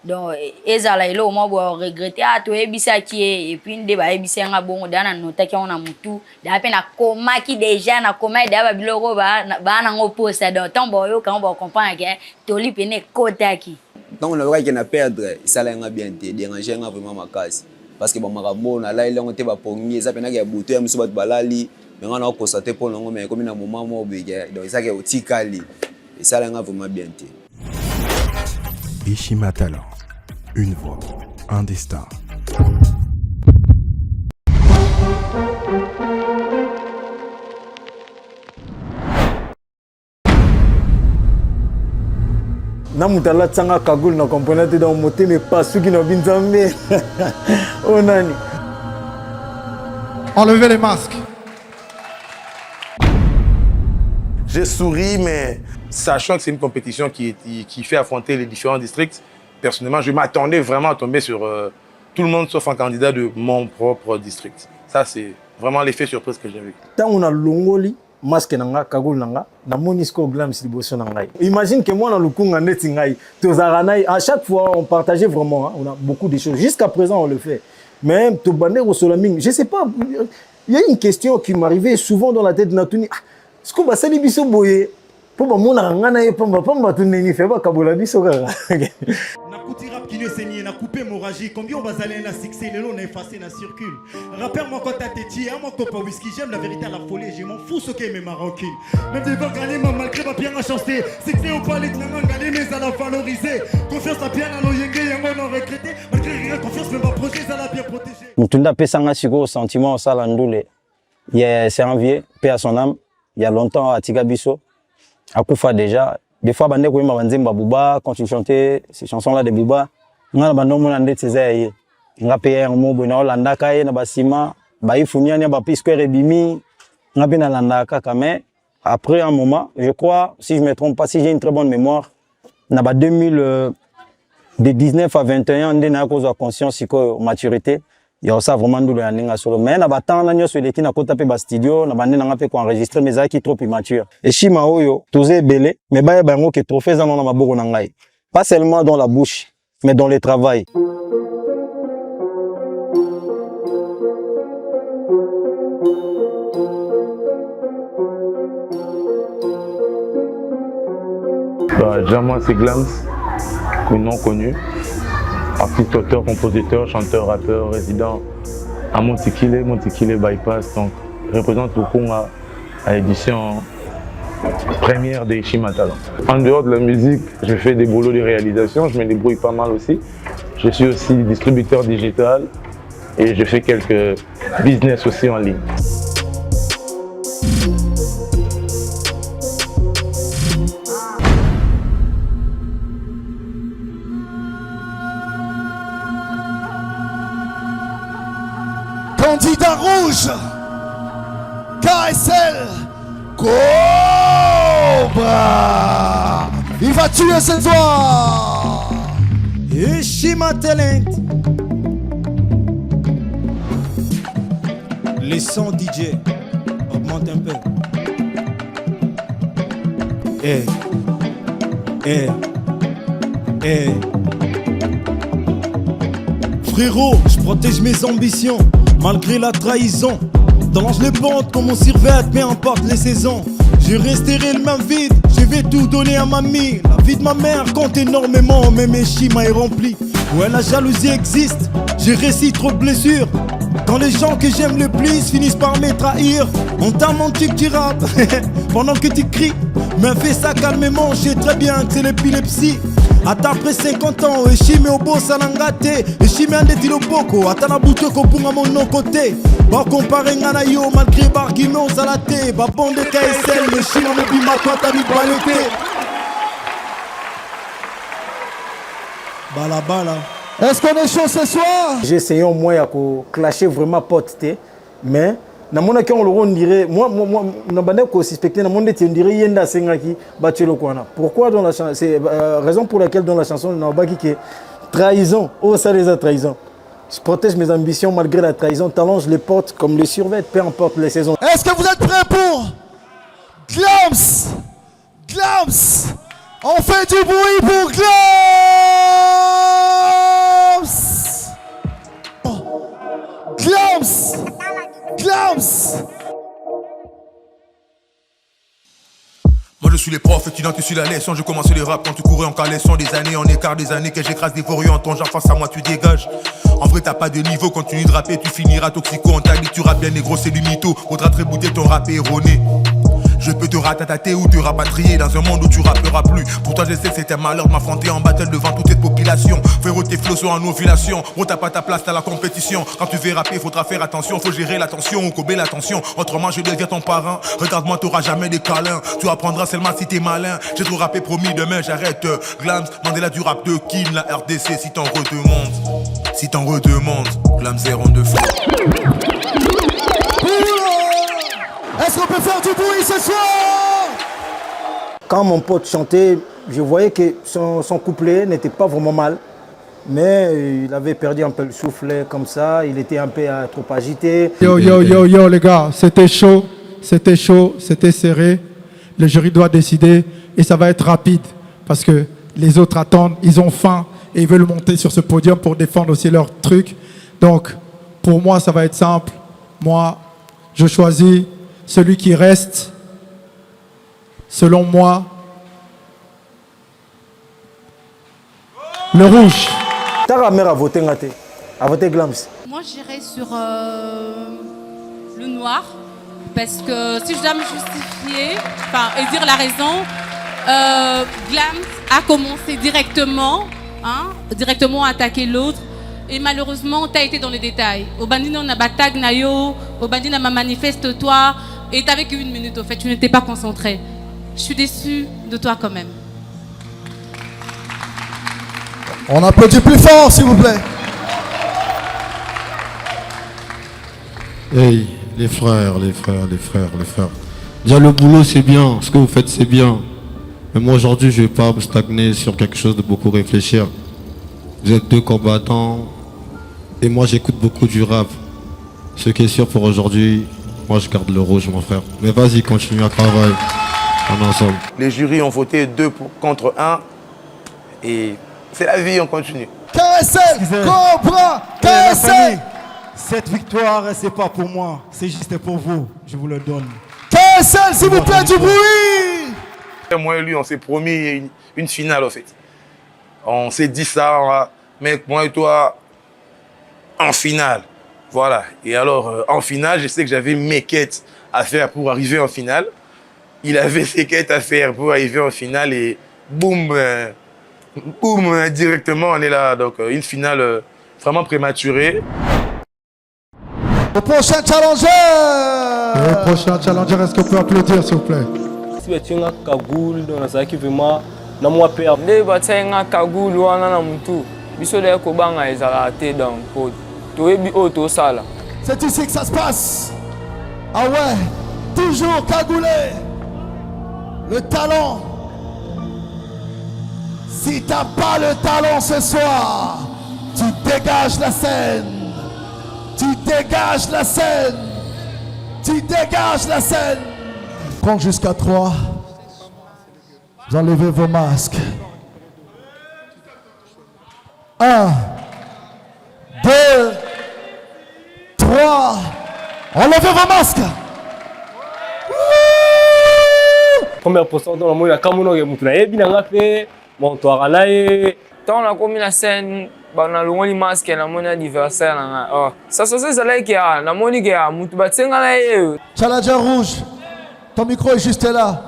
donc ezala elo mo bo regretter ato ebisa ki et puis nde ba ebisa nga bongo dana nota ki ona mutu da pe na koma ki déjà na koma da ba biloko ba na ngo posta donc tombo yo quand on comprend que toli pene kotaki. Donc on a qu'à perdre, ça l'a bien été, déranger vraiment ma casse. Parce que bon, marabona là il a été bapongi, ça peine qu'il y a bouté, monsieur bat balali, mais on a constaté pour l'homme, mais comme il a un moment mobile, donc ça qui est au tikali, et ça l'a vraiment bien été. Eshima Talent, une voix, un destin. Namutala tsanga kagul na componente dans moté mais pas ceux qui n'ont binzamé. Oh nani. Enlevez les masques. J'ai souri, mais sachant que c'est une compétition qui fait affronter les différents districts, personnellement, je m'attendais vraiment à tomber sur tout le monde sauf un candidat de mon propre district. Ça, c'est vraiment l'effet surprise que j'ai eu. Tant on a longoli, masque nanga kagul nanga na monisco glams liboso nanga. Imagine que moi dans le kunga neti ngai tozarana à chaque fois on partageait vraiment, hein, on a beaucoup de choses. Jusqu'à présent on le fait. Mais to bande au solaming, je sais pas, il y a une question qui m'arrivait souvent dans la tête de Natuni. Ce qu'on va saluer biso boye pour ba mona ngana ye pamba tuneni fait ba kabola biso kaka. Nakuti rap qui ne saigne na coupé hémorragie combien on va aller na succès les on a effacé na circule. Rappelle moi quand t'as téti à mon copain whisky j'aime la vérité à la folie je m'en fous ce qu'est mes marocaines. Même devant gagner malgré ma bien à chanter. Succès au palais de maman gagner mais à la valoriser. Confiance à bien à nos yenge yango non regretté malgré rien confiance même ma projet ça l'a bien protégé. Mutunda pesanga siko sentiment ça landule. C'est envié paix à son âme. Il y a longtemps à Tigabiso. À Koufa déjà, des fois bande ko yima banzemba Bouba quand tu chantais ces chansons là de Bouba, ngana bando mona ndetse zaye. Nga payer un mot bona Holanda kaye na basima, ba ifunia nya ba pisque rebimi, nga bina landa kaka mais après un moment, je crois si je me trompe pas si j'ai une très bonne mémoire, na ba 2000 de 19 à 21 ndena ko za conscience iko maturité. Il y a ça vraiment ndulu yaninga solo mais na batanga nyoso eleki na kota pe ba studio na bande nga pe ko enregistrer mais za ki trop immature et shima oyo toze belé mais ba bango ke trophée za na maboko na ngai pas seulement dans la bouche mais dans le travail. Déjà moi c'est Glams, non connu. Artiste, auteur, compositeur, chanteur, rappeur, résident à Montikile Bypass, donc représente le Congo à l'édition première des Shima Talent. En dehors de la musique, je fais des boulots de réalisation, je me débrouille pas mal aussi. Je suis aussi distributeur digital et je fais quelques business aussi en ligne. Candidat rouge, KSL, Cobra. Il va tuer ce soir. Et Shima Talent. Les sons DJ, augmente un peu. Frérot, je protège mes ambitions. Malgré la trahison, dans les pentes comme on survêt, mais importe les saisons. Je resterai le même vide, je vais tout donner à mamie. La vie de ma mère compte énormément, mais mes schémas est rempli. Ouais, la jalousie existe, j'ai réussi trop de blessures. Quand les gens que j'aime le plus finissent par me trahir, on t'a menti que tu rappes pendant que tu cries. Mais fais ça calmement, je sais très bien que c'est l'épilepsie. Ata après 50 ans, Eshime au boss à l'angate, Eshime ande tilo boko, ata na buto ko punga mon côté. Ba comparer ngana yo malgré barguimons à la tête, ba bande KSL, Eshime me bima toi ta mi balete. Bala. Est-ce qu'on est chaud ce soir? J'ai essayé au moins à clasher vraiment pote, mais na mona ki on dirait moi na bande ko suspecter na monde on dirait yenda sengaki bachelo kwana. Pourquoi dans la chanson c'est raison pour laquelle dans la chanson na baki que trahison, oh ça les a trahison. Je protège mes ambitions malgré la trahison, talent je les porte comme les survêt, peu importe les saisons. Est-ce que vous êtes prêts pour Glams? On fait du bruit pour Glams. Moi je suis les profs, étudiant tu suis la leçon. Je commençais les rap quand tu courais en caleçon. Des années en écart, des années que j'écrase des vorieux en ton genre face à moi tu dégages. En vrai t'as pas de niveau, continue de rapper, tu finiras toxico. On t'a dit que tu rappes bien négro, c'est du mytho. Faudra te rebooter ton rap est erroné. Je peux te ratatater ou te rapatrier dans un monde où tu rapperas plus. Pour toi je sais que c'est un malheur de m'affronter en battle devant toute cette population. Frérot tes flots sont en ovulation. Oh t'as pas ta place, t'as la compétition. Quand tu veux rapper faudra faire attention. Faut gérer l'attention ou cober l'attention. Autrement je deviens ton parent. Regarde-moi t'auras jamais des câlins. Tu apprendras seulement si t'es malin. J'ai trop rappé promis demain j'arrête. Glams, Mandela du rap de Kim. La RDC si t'en redemandes. Glams est rond de fou. Est-ce qu'on peut faire du bruit ce soir? Quand mon pote chantait, je voyais que son couplet n'était pas vraiment mal. Mais il avait perdu un peu le souffle comme ça, il était un peu trop agité. Yo les gars, c'était chaud. c'était chaud, c'était serré. Le jury doit décider et ça va être rapide parce que les autres attendent, ils ont faim et ils veulent monter sur ce podium pour défendre aussi leur truc. Donc, pour moi, ça va être simple. Moi, je choisis celui qui reste, selon moi, le rouge. Ta mère a voté Ngate, a voté Glams. Moi, j'irais sur le noir, parce que si je dois me justifier et dire la raison, Glams a commencé directement à attaquer l'autre, et malheureusement, tu as été dans les détails. Au bandit, on a batag nayo, au bandit, on a manifeste-toi, et tu n'avais qu'une minute, au fait, tu n'étais pas concentré. Je suis déçue de toi quand même. On applaudit plus fort, s'il vous plaît. Hey, les frères. Déjà, le boulot, c'est bien. Ce que vous faites, c'est bien. Mais moi, aujourd'hui, je ne vais pas me stagner sur quelque chose de beaucoup réfléchir. Vous êtes deux combattants. Et moi, j'écoute beaucoup du rap. Ce qui est sûr pour aujourd'hui, moi, je garde le rouge, mon frère. Mais vas-y, continue à travailler. On est ensemble. Les jurys ont voté 2 contre 1. Et c'est la vie, on continue. KSL, Cobra, KSL. Cette victoire, c'est pas pour moi, c'est juste pour vous. Je vous le donne. KSL, s'il vous plaît, du bruit. Moi et lui, on s'est promis une finale, en fait. On s'est dit ça, mec, moi et toi, en finale. Voilà. Et alors, en finale, je sais que j'avais mes quêtes à faire pour arriver en finale. Il avait ses quêtes à faire pour arriver en finale et boum, directement, on est là. Donc, une finale vraiment prématurée. Le prochain challenger. Le prochain challenger, est-ce qu'on peut applaudir, s'il vous plaît? Si tu as un cagoule, dans la qui vraiment, na moi père. Nde batsenga cagoule wana na mutu. Biso de ko banga ezala te dans code. Toyebi o to sala. C'est ici que ça se passe. Ah ouais, toujours cagoulé. Le talent. Si t'as pas le talent ce soir, tu dégages la scène. Tu dégages la scène. Tu dégages la scène. Compte jusqu'à 3. Vous enlevez vos masques. 1, 2, 3. Enlevez vos masques. Première position dans le monde, il y a Kamono qui est montré. Bien fait, bon, toi, là, Tant la commis la scène, na longoli masque na mon adversaire na. Oh, ça c'est là qui a na moni qui a mutu batsenga na ye. Challenger rouge. Ton micro est juste là.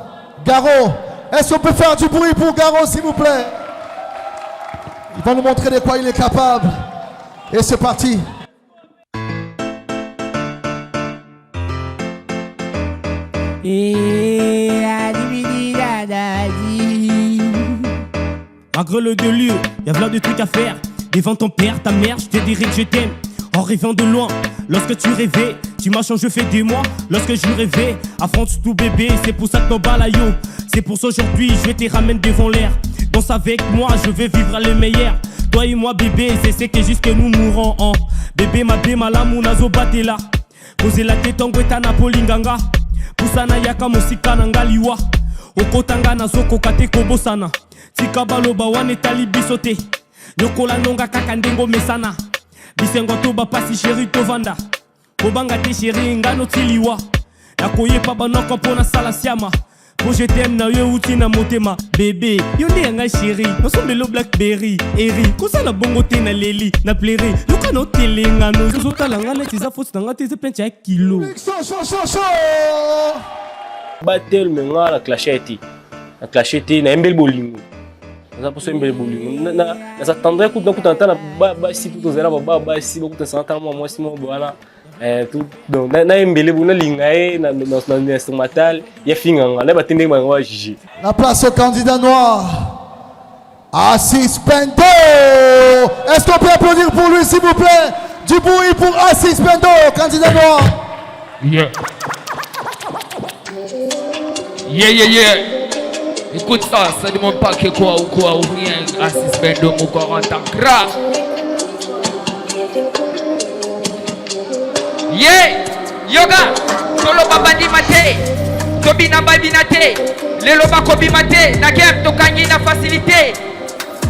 Garo, est-ce qu'on peut faire du bruit pour Garo, s'il vous plaît? Il va nous montrer de quoi il est capable. Et c'est parti. Malgré le deux lieux, y'a plein de trucs à faire. Devant ton père, ta mère, je te dirai que je t'aime. En rêvant de loin, lorsque tu rêvais, tu m'as changé, fait des mois. Lorsque je rêvais, affronte tout bébé, c'est pour ça que t'en bats la yo. C'est pour ça aujourd'hui, je te ramène devant l'air. Danse avec moi, je vais vivre le meilleur. Toi et moi bébé, c'est que jusque nous mourrons en. Bébé ma la munazo batela. Poser la tête en gueta na polinganga. Pusana yaka mosika nanga liwa. Okotanga na zoko kate kobosana. Tika baloba wane tali bisote. Nyokola nonga kaka ndengo mesana. Bisengo toba pasi chéri tovanda. Kobanga te chéri ngano tiliwa. Nakoye pa banoko pona sala siama. Po je t'aime na yo uti na motema. Bébé, yo nde nga chéri. No sombelo blackberry, eri. Kosa la bongo te na leli, na plere. Yo kano telenga no. Zota langa na tiza fosi nanga teze pencha ya kilo. Battle menga la clasheti. La clasheti na embel bolingo. Na poso embel bolingo. Na sa tendre kuta kuta na ba si tout zera ba si kuta santa moi si mo boala. Tout donc na embele bona linga na instrumental ya finganga na batende manga jiji. La place au candidat noir. Assis Pendo. Est-ce qu'on peut applaudir pour lui, s'il vous plaît? Du bruit pour Assis Pendo, candidat noir. Yeah. Yeah. Écoute ça demande pas que quoi ou rien. Assis Pendo, mon corps en tant que gras. Yeah, yoga, solo babandi mate. te lelo bakobima te na game tokangi na facilité.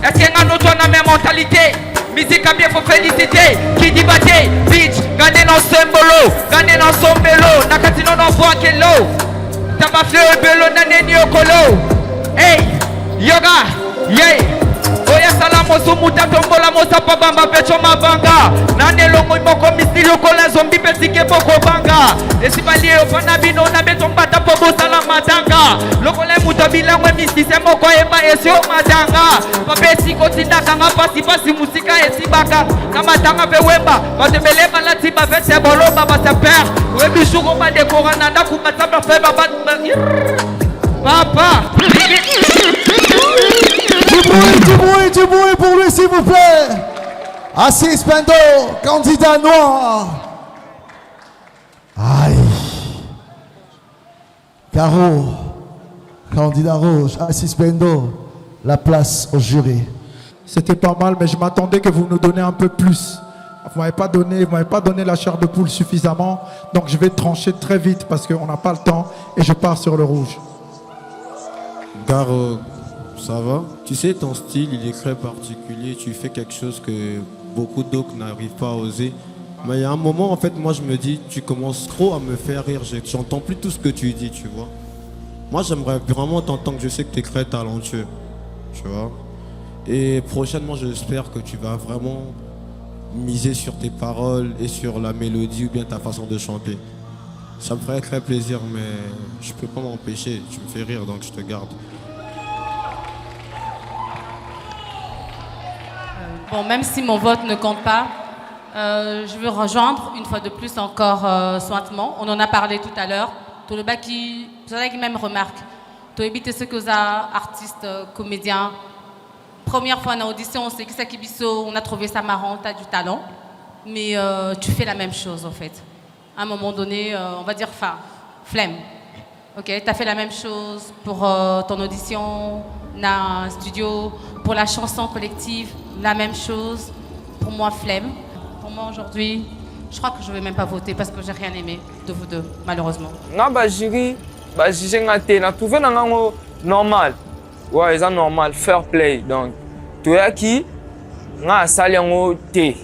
Est-ce que ngano toi na même mentalité? Musique a bien faut féliciter. Qui dit baté, bitch, gagné dans symbolo, gagné dans son vélo, nakatino non voit kelo. Taba fleur belo na neni okolo. Hey, yoga, yeah. Oya salamo sumuta tombola mosa pabamba pecho mabanga. Nane longo imoko misilo kola zombi pesike boko banga. Esibali ofana bino na betombata pobo salama tanga. Lokole mutabila mwe misise moko eba esio matanga. Papesi kotinda kanga pasi musika esibaka. Kama tanga bewemba, batebele malati ba vete boloba ba se perd. Webi shugo ba dekorana na kumataba feba ba. Papa. Du bruit pour lui s'il vous plaît. Assis Bendo, candidat noir. Aïe. Caro, candidat rouge. Assis Bendo, la place au jury. C'était pas mal, mais je m'attendais que vous nous donniez un peu plus. Vous m'avez pas donné la chair de poule suffisamment. Donc je vais trancher très vite parce qu'on n'a pas le temps et je pars sur le rouge. Garo, ça va? Tu sais, ton style, il est très particulier. Tu fais quelque chose que beaucoup d'autres n'arrivent pas à oser. Mais il y a un moment, en fait, moi, je me dis, tu commences trop à me faire rire. J'entends plus tout ce que tu dis, tu vois. Moi, j'aimerais vraiment t'entendre. Je sais que tu es très talentueux, tu vois. Et prochainement, j'espère que tu vas vraiment miser sur tes paroles et sur la mélodie ou bien ta façon de chanter. Ça me ferait très plaisir, mais je peux pas m'empêcher. Tu me fais rire, donc je te garde. Bon, même si mon vote ne compte pas, je veux rejoindre une fois de plus encore Sointement. On en a parlé tout à l'heure. Tout le bas qui même remarque. Tu évites ce que ça, artiste, comédien. Première fois en audition, on sait que ça qui biso, on a trouvé ça marrant, tu as du talent. Mais tu fais la même chose en fait. À un moment donné, on va dire flemme. Ok, tu as fait la même chose pour ton audition, dans studio, pour la chanson collective, la même chose. Pour moi, flemme. Pour moi, aujourd'hui, je crois que je ne vais même pas voter parce que j'ai rien aimé de vous deux, malheureusement. Non, jury, j'ai trouvé normal. Ouais, c'est normal, fair play. Donc, tu es qui? Nga sali yango te.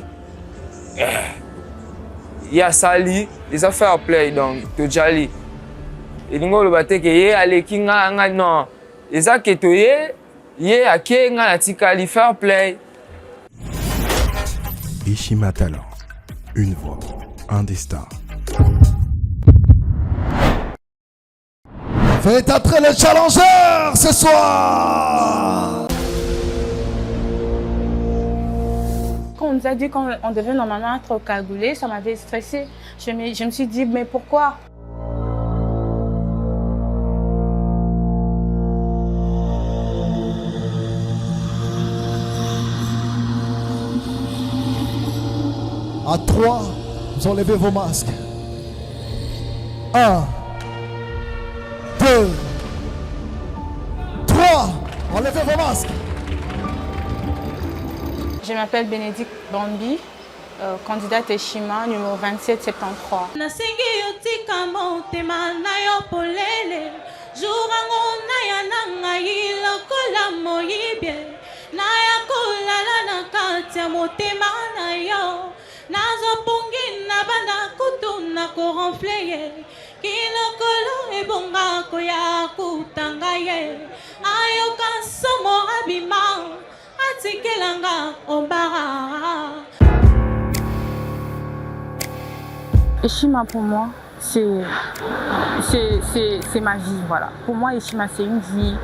Ya sali, ils ont fair play donc tu jali. Et ngo le baté que ye ale ki nga non. Eza que to ye ake nga la tikali fair play. Ishima Talent, une voix, un destin. Faites entrer le challenger ce soir. Quand on nous a dit qu'on devait normalement être cagoulé, ça m'avait stressé. Je me suis dit, mais pourquoi? À 3, vous enlevez vos masques. 1, 2, 3, enlevez vos masques. Je m'appelle Bénédicte Bambi, candidate Eshima, numéro 2773. Nasengi yotika motema na yo polele Jurango na ya nangai lokola moyibye Na ya kolala na kati ya motema na yo Nazopungi na banda kutu na koronfle ye Kilokolo ebonga koya kutanga ye Ayoka somo abima Atikelanga ombara Eshima pour moi, c'est ma vie, voilà. Pour moi, Eshima, c'est une vie,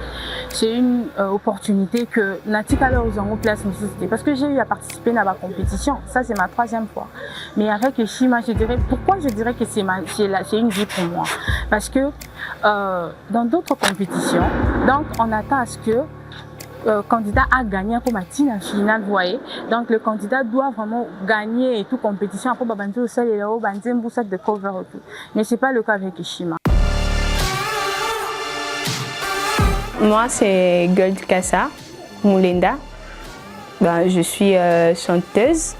c'est une opportunité que Natika leur ont place en société. Parce que j'ai eu à participer à ma compétition, ça c'est ma 3e fois. Mais avec Eshima, je dirais, pourquoi je dirais que c'est une vie pour moi? Parce que dans d'autres compétitions, donc on attend à ce que le candidat a gagné comme à Tina finale, vous voyez. Donc le candidat doit vraiment gagner et toute compétition. Après, Babanzo, ça, il est là, Banzembo, ça, de cover et tout. Mais ce n'est pas le cas avec Eshima. Moi, c'est Gold Kassa, Moulenda. Je suis chanteuse.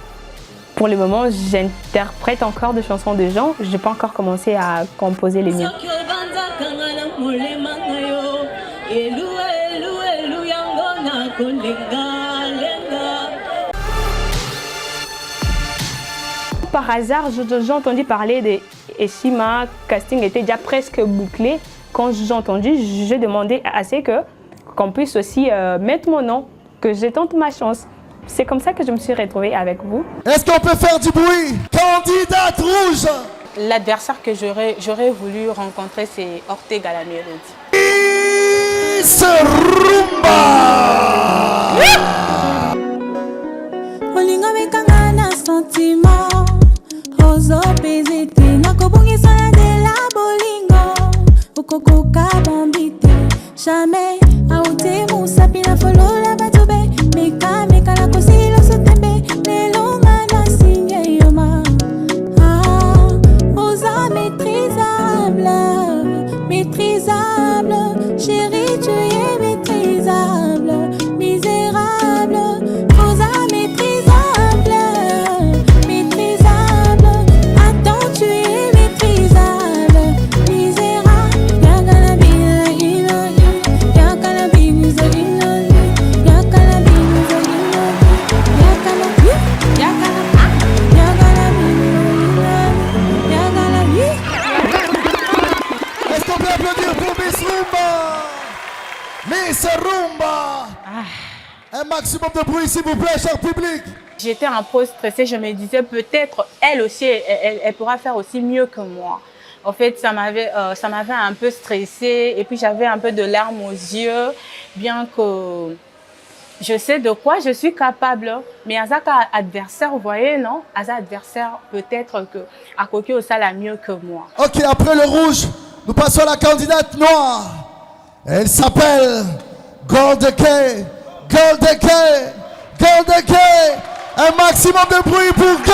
Pour le moment, j'interprète encore des chansons de gens. Je n'ai pas encore commencé à composer les miens. Par hasard, j'ai entendu parler de Eshima, casting était déjà presque bouclé. Quand j'ai entendu, j'ai demandé à ce qu'on puisse aussi mettre mon nom, que je tente ma chance. C'est comme ça que je me suis retrouvée avec vous. Est-ce qu'on peut faire du bruit? Candidate rouge! L'adversaire que j'aurais voulu rencontrer, c'est Ortega la Mélodie. Miss Rumba! Olinga mekanga na sentiment Ozo pezete nakobungisa ya de la bolingo Okokoka bambite Jamais aute musapi na folola batube Meka la kosilo sotembe Nelonga na sinye yoma Oza maîtrisable Maîtrisable Chérie tu es maîtrisable Misérable Oza maîtrisable Maîtrisable Attends tu es maîtrisable Misérable Yakala bina inoni Yakala bina inoni Yakala bina inoni Yakala Est-ce qu'on peut applaudir pour Miss Rumba? Miss Rumba! Un maximum de bruit s'il vous plaît, cher public. J'étais un peu stressée, je me disais peut-être elle aussi, elle pourra faire aussi mieux que moi. En fait, ça m'avait un peu stressée et puis j'avais un peu de larmes aux yeux, bien que je sais de quoi je suis capable. Mais Azaka adversaire, vous voyez, non? Azaka adversaire, peut-être que Akoki Osala mieux que moi. Ok, après le rouge, nous passons à la candidate noire. Elle s'appelle Gold Kay. Gold Kay. Gold Kay. Un maximum de bruit pour Gold.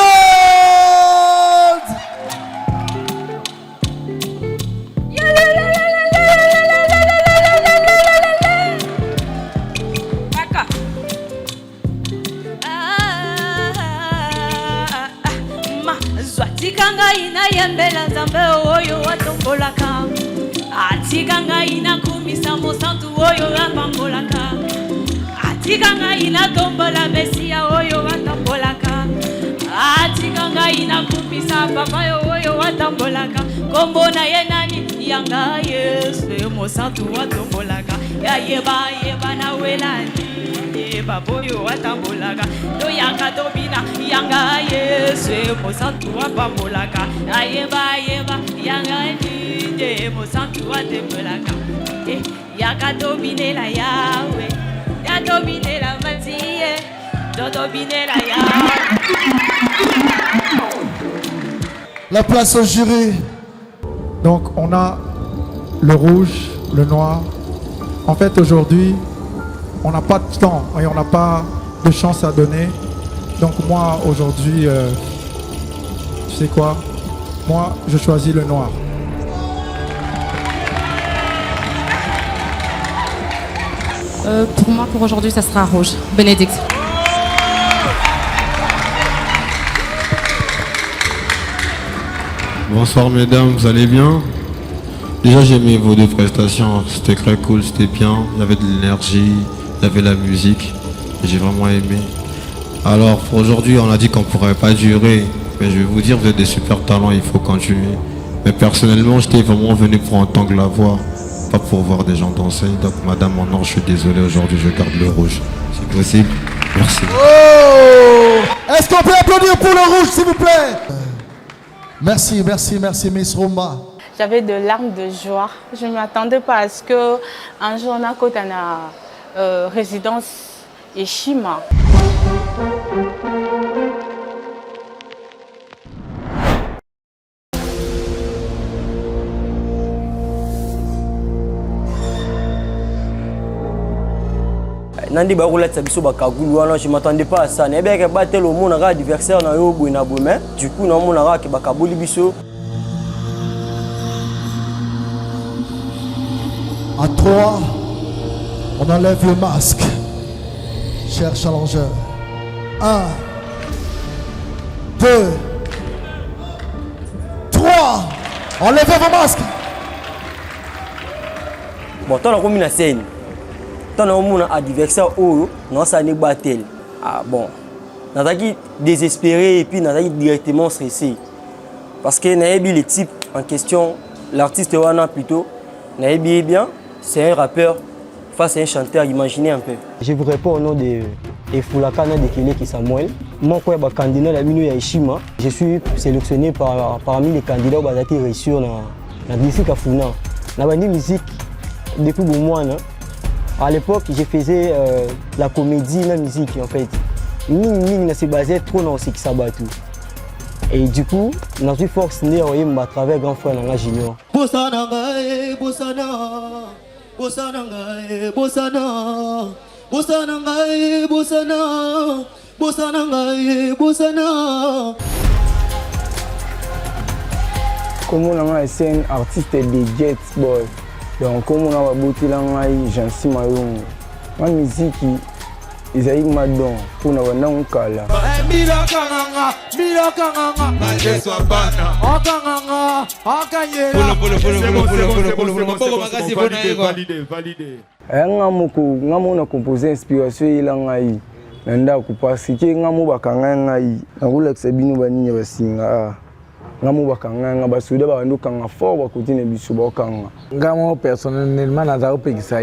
Atikanga ina yembela nzambe oyo watombolaka Atikanga ina kumisa mosantu oyo apambolaka Atikanga ina tombola mesia oyo watambolaka Atikanga ina kumisa papa oyo watambolaka Kombo na ye nani yanga Yesu mosantu watombolaka Ya yeba na welani Yeba boyo watambolaka Do yanga dobina yanga Yesu mosantu wapambolaka Ayeba yanga nje mosantu watembolaka Yaka domine la yawe Ya domine la matie Do domine la yawe La place au jury. Donc on a le rouge, le noir. En fait aujourd'hui, on n'a pas de temps et on n'a pas de chance à donner. Donc moi aujourd'hui, tu sais quoi? Moi je choisis le noir. Pour moi, pour aujourd'hui, ça sera rouge. Bénédicte. Bonsoir mesdames, vous allez bien? Déjà j'ai aimé vos deux prestations, c'était très cool, c'était bien, il y avait de l'énergie, il y avait la musique, et j'ai vraiment aimé. Alors pour aujourd'hui on a dit qu'on ne pourrait pas durer, mais je vais vous dire vous êtes des super talents, il faut continuer. Mais personnellement j'étais vraiment venu pour entendre la voix, pas pour voir des gens danser. Donc madame en or, je suis désolé, aujourd'hui je garde le rouge. C'est possible? Merci. Oh! Est-ce qu'on peut applaudir pour le rouge s'il vous plaît? Merci, merci, merci Miss Rumba. J'avais de larmes de joie. Je ne m'attendais pas à ce qu'un jour on a côté une résidence Eshima. Nandi baroulette biso bakagulu wana, je m'attendais pas à ça. Ne bien que battre au monde un adversaire na yo boy na bomé. Du coup na monde que bakaboli biso. À 3, on enlève le masque. Cher challenger. 1, 2, 3. Enlevez vos masques. Bon, tant qu'on a une scène, tant qu'on a un adversaire, on a un battle. Ah bon, on a désespéré et puis on a directement stressé. Parce que les types en question, l'artiste Wana plutôt, bien, c'est un rappeur face à un chanteur, imaginez un peu. Je vous réponds au nom de Foulakana de Keleki Samuel. Moi, je suis candidat à la Eshima. Je suis sélectionné parmi les candidats qui ont été reçus dans la musique à Founa. Dans la musique, depuis un mois, à l'époque, je faisais la comédie, la musique en fait. Ming se basait trop dans ce qui s'abat tout. Et du coup, je suis forcé à travers grand frère Nanga Junior. Bossana, Bossana, Bossana, Bossana, Bossana, Bossana, Bossana, Bossana. Comme on a c'est un artiste de Get Boy. Donc comme on a beauté là, j'en Mayon. Ma musique, ils ont madon pour nous avoir un kala. Mila kanganga, malgré soit bana. Okanganga, okanye. Validé. Ngamu na composer inspiration ilanga yi. Nanda kupasike ngamu bakanganga yi. Ngula kusabinu baninya basinga. Ngamu bakanganga basuda bandu kanga fort bakutine biso bakanga. Ngamu personnellement naza opekisa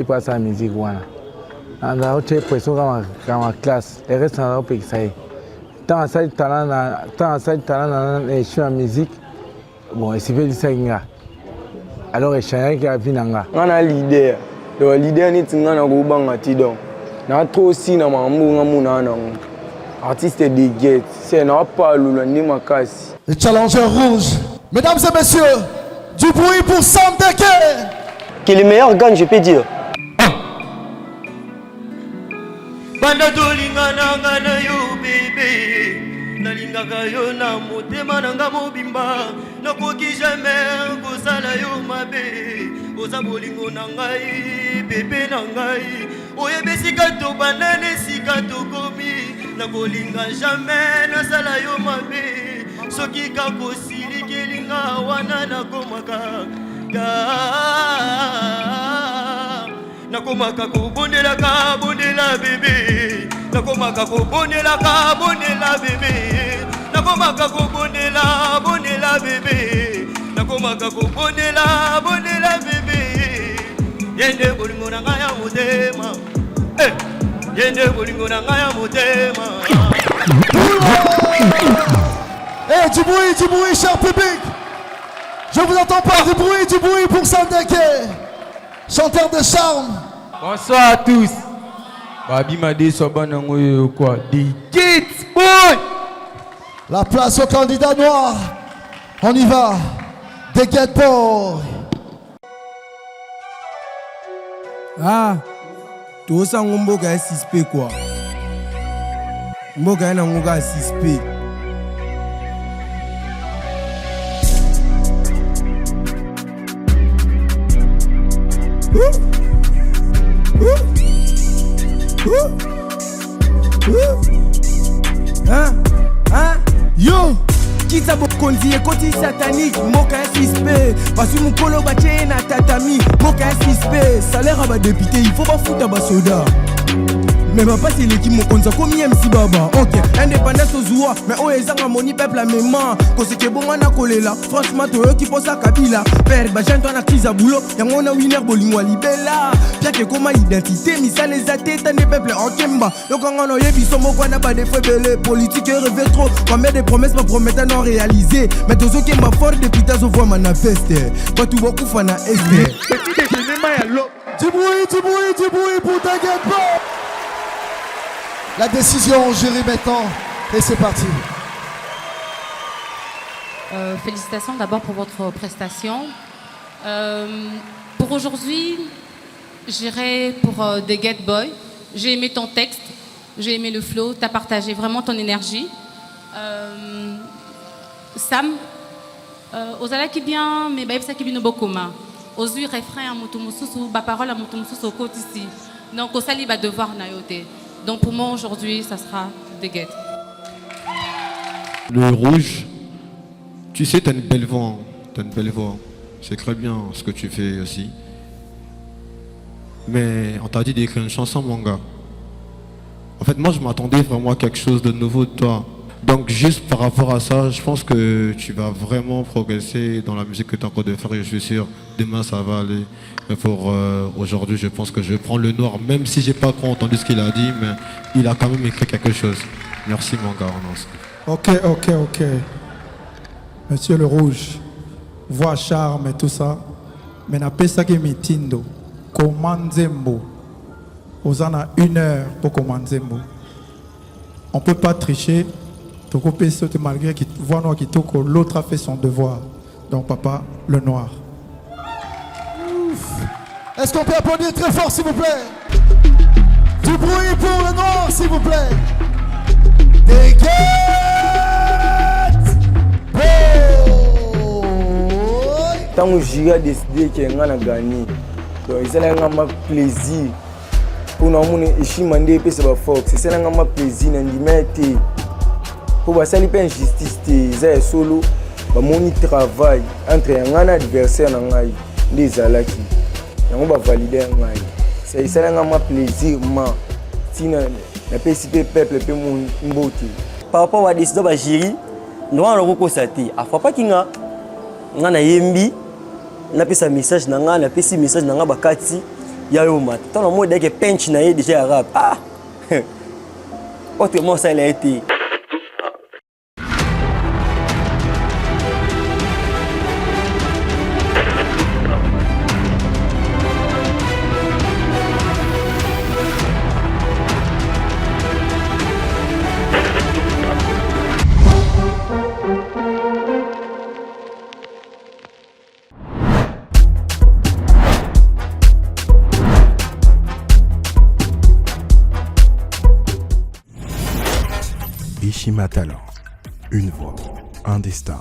pour sa musique wana. Anda oche pression kama classe. Le reste naza opekisa yi. Tant ça talent et sur la musique. Bon, c'est pas ça nga. Alors chacun qui a vu nanga. On a leader. Le leader ni tinga na go banga ti donc. Na trop si na mambo ngamu na nanga. Artiste de Get, c'est n'a pas le ni makasi. Le challenger rouge. Mesdames et messieurs, du bruit pour Sam Deke. Qui est le meilleur gagne, je peux dire. Banda dolingana ngana yo bébé. Nalingaka yo na motema nanga mobimba. Nakoki jamais kosala yo mabe. Oza bolingo na ngai, bébé na ngai. Oyebesi ka to banane sika to komi. Nakolinga jamais nasala yo mabe. Soki kakosili kelinga wana nakomaka. Nakomaka kobondela ka bondela bébé. Nakomaka kobondela ka bondela bébé. Nakomaka kobondela bondela bébé. Nakomaka kobondela bondela bébé. Yende bolingo na ngaya motema. Yende bolingo na ngaya motema. Eh, du bruit, cher public. Je vous entends pas, du bruit pour Sam Deke. Chanteur de charme. Bonsoir à tous. Babi Madé Sobanango quoi? Des Kids Boy. La place au candidat noir. On y va. Des Get Boy. Ah, tout ça on mboka 6P quoi. Mboka na ngoka 6P. Yo, kita bokonzi ekoti satanique, moka ya 6P. Parce que mon colo bache na tatami, moka ya 6P. Salaire à ba député, il faut pas foutre à ba soda. Mais ma passe l'équipe mon konza comme MC Baba. Ok, indépendance aux oua, mais on est en moni peuple la même. Quand c'est que bon on a collé là, franchement toi qui pose à Kabila. Père, bah j'ai toi na crise à boulot, y'a on a winner bolingo libella. Bien que comme identité, mais ça les a tête des peuples en Kemba. Donc on a yebi somo quoi n'a pas des feux belé, politique rêve trop. Combien de promesses ma promettent à non réaliser. Mais tous ceux qui m'a fort depuis ta voix manifeste. Pas tout beaucoup fana este. Du bruit pour ta Get Boy. La décision, jury maintenant, et c'est parti. Félicitations d'abord pour votre prestation. Pour aujourd'hui, j'irai pour The Get Boy. J'ai aimé ton texte, j'ai aimé le flow, tu as partagé vraiment ton énergie. Sam, ozala qui bien, mais baïb ça qui bien beaucoup ma. Ozui refrain à mutumosusu, ba parole à mutumosusu au côté ici. Donc au sali va devoir nayote. Donc pour moi aujourd'hui, ça sera The Get. Le rouge, tu sais, t'as une belle voix. c'est très bien ce que tu fais aussi. Mais on t'a dit d'écrire une chanson, mon gars. En fait, moi, je m'attendais vraiment à quelque chose de nouveau de toi. Donc, juste par rapport à ça, je pense que tu vas vraiment progresser dans la musique que tu as encore de faire. Et je suis sûr, demain, ça va aller. Mais pour aujourd'hui, je pense que je vais prendre le noir, même si j'ai pas trop entendu ce qu'il a dit, mais il a quand même écrit quelque chose. Merci, mon gars. Ok. Monsieur le Rouge, voix charme et tout ça. Mais n'a pas ça qui mitindo. Commandembo. Aux en a 1 heure pour Commandembo. On ne peut pas tricher. Malgré qu'il voit noir qui toque, l'autre a fait son devoir. Donc papa, le noir. Est-ce qu'on peut applaudir très fort, s'il vous plaît? Du bruit pour le noir, s'il vous plaît. Dégage! Tant que j'ai décidé que je vais gagner, donc c'est un plaisir. Pour nous, je demandé que c'est Fox. C'est un plaisir de pour que ça ne soit pas injustice, c'est solo. Mon travail entre un adversaire et les alaki. On va valider. C'est un plaisir. Si le PCP peuple peut mon beauté. Par rapport à la décision de la jury, nous avons constaté. À fois pas qu'il y a un yembi, on a fait un message, on a fait un message, on a fait il y a un moment. Tant que moi, dès que pench n'a déjà arabe. Ah! Autrement, ça a été. Ishima Talent, une voix, un destin.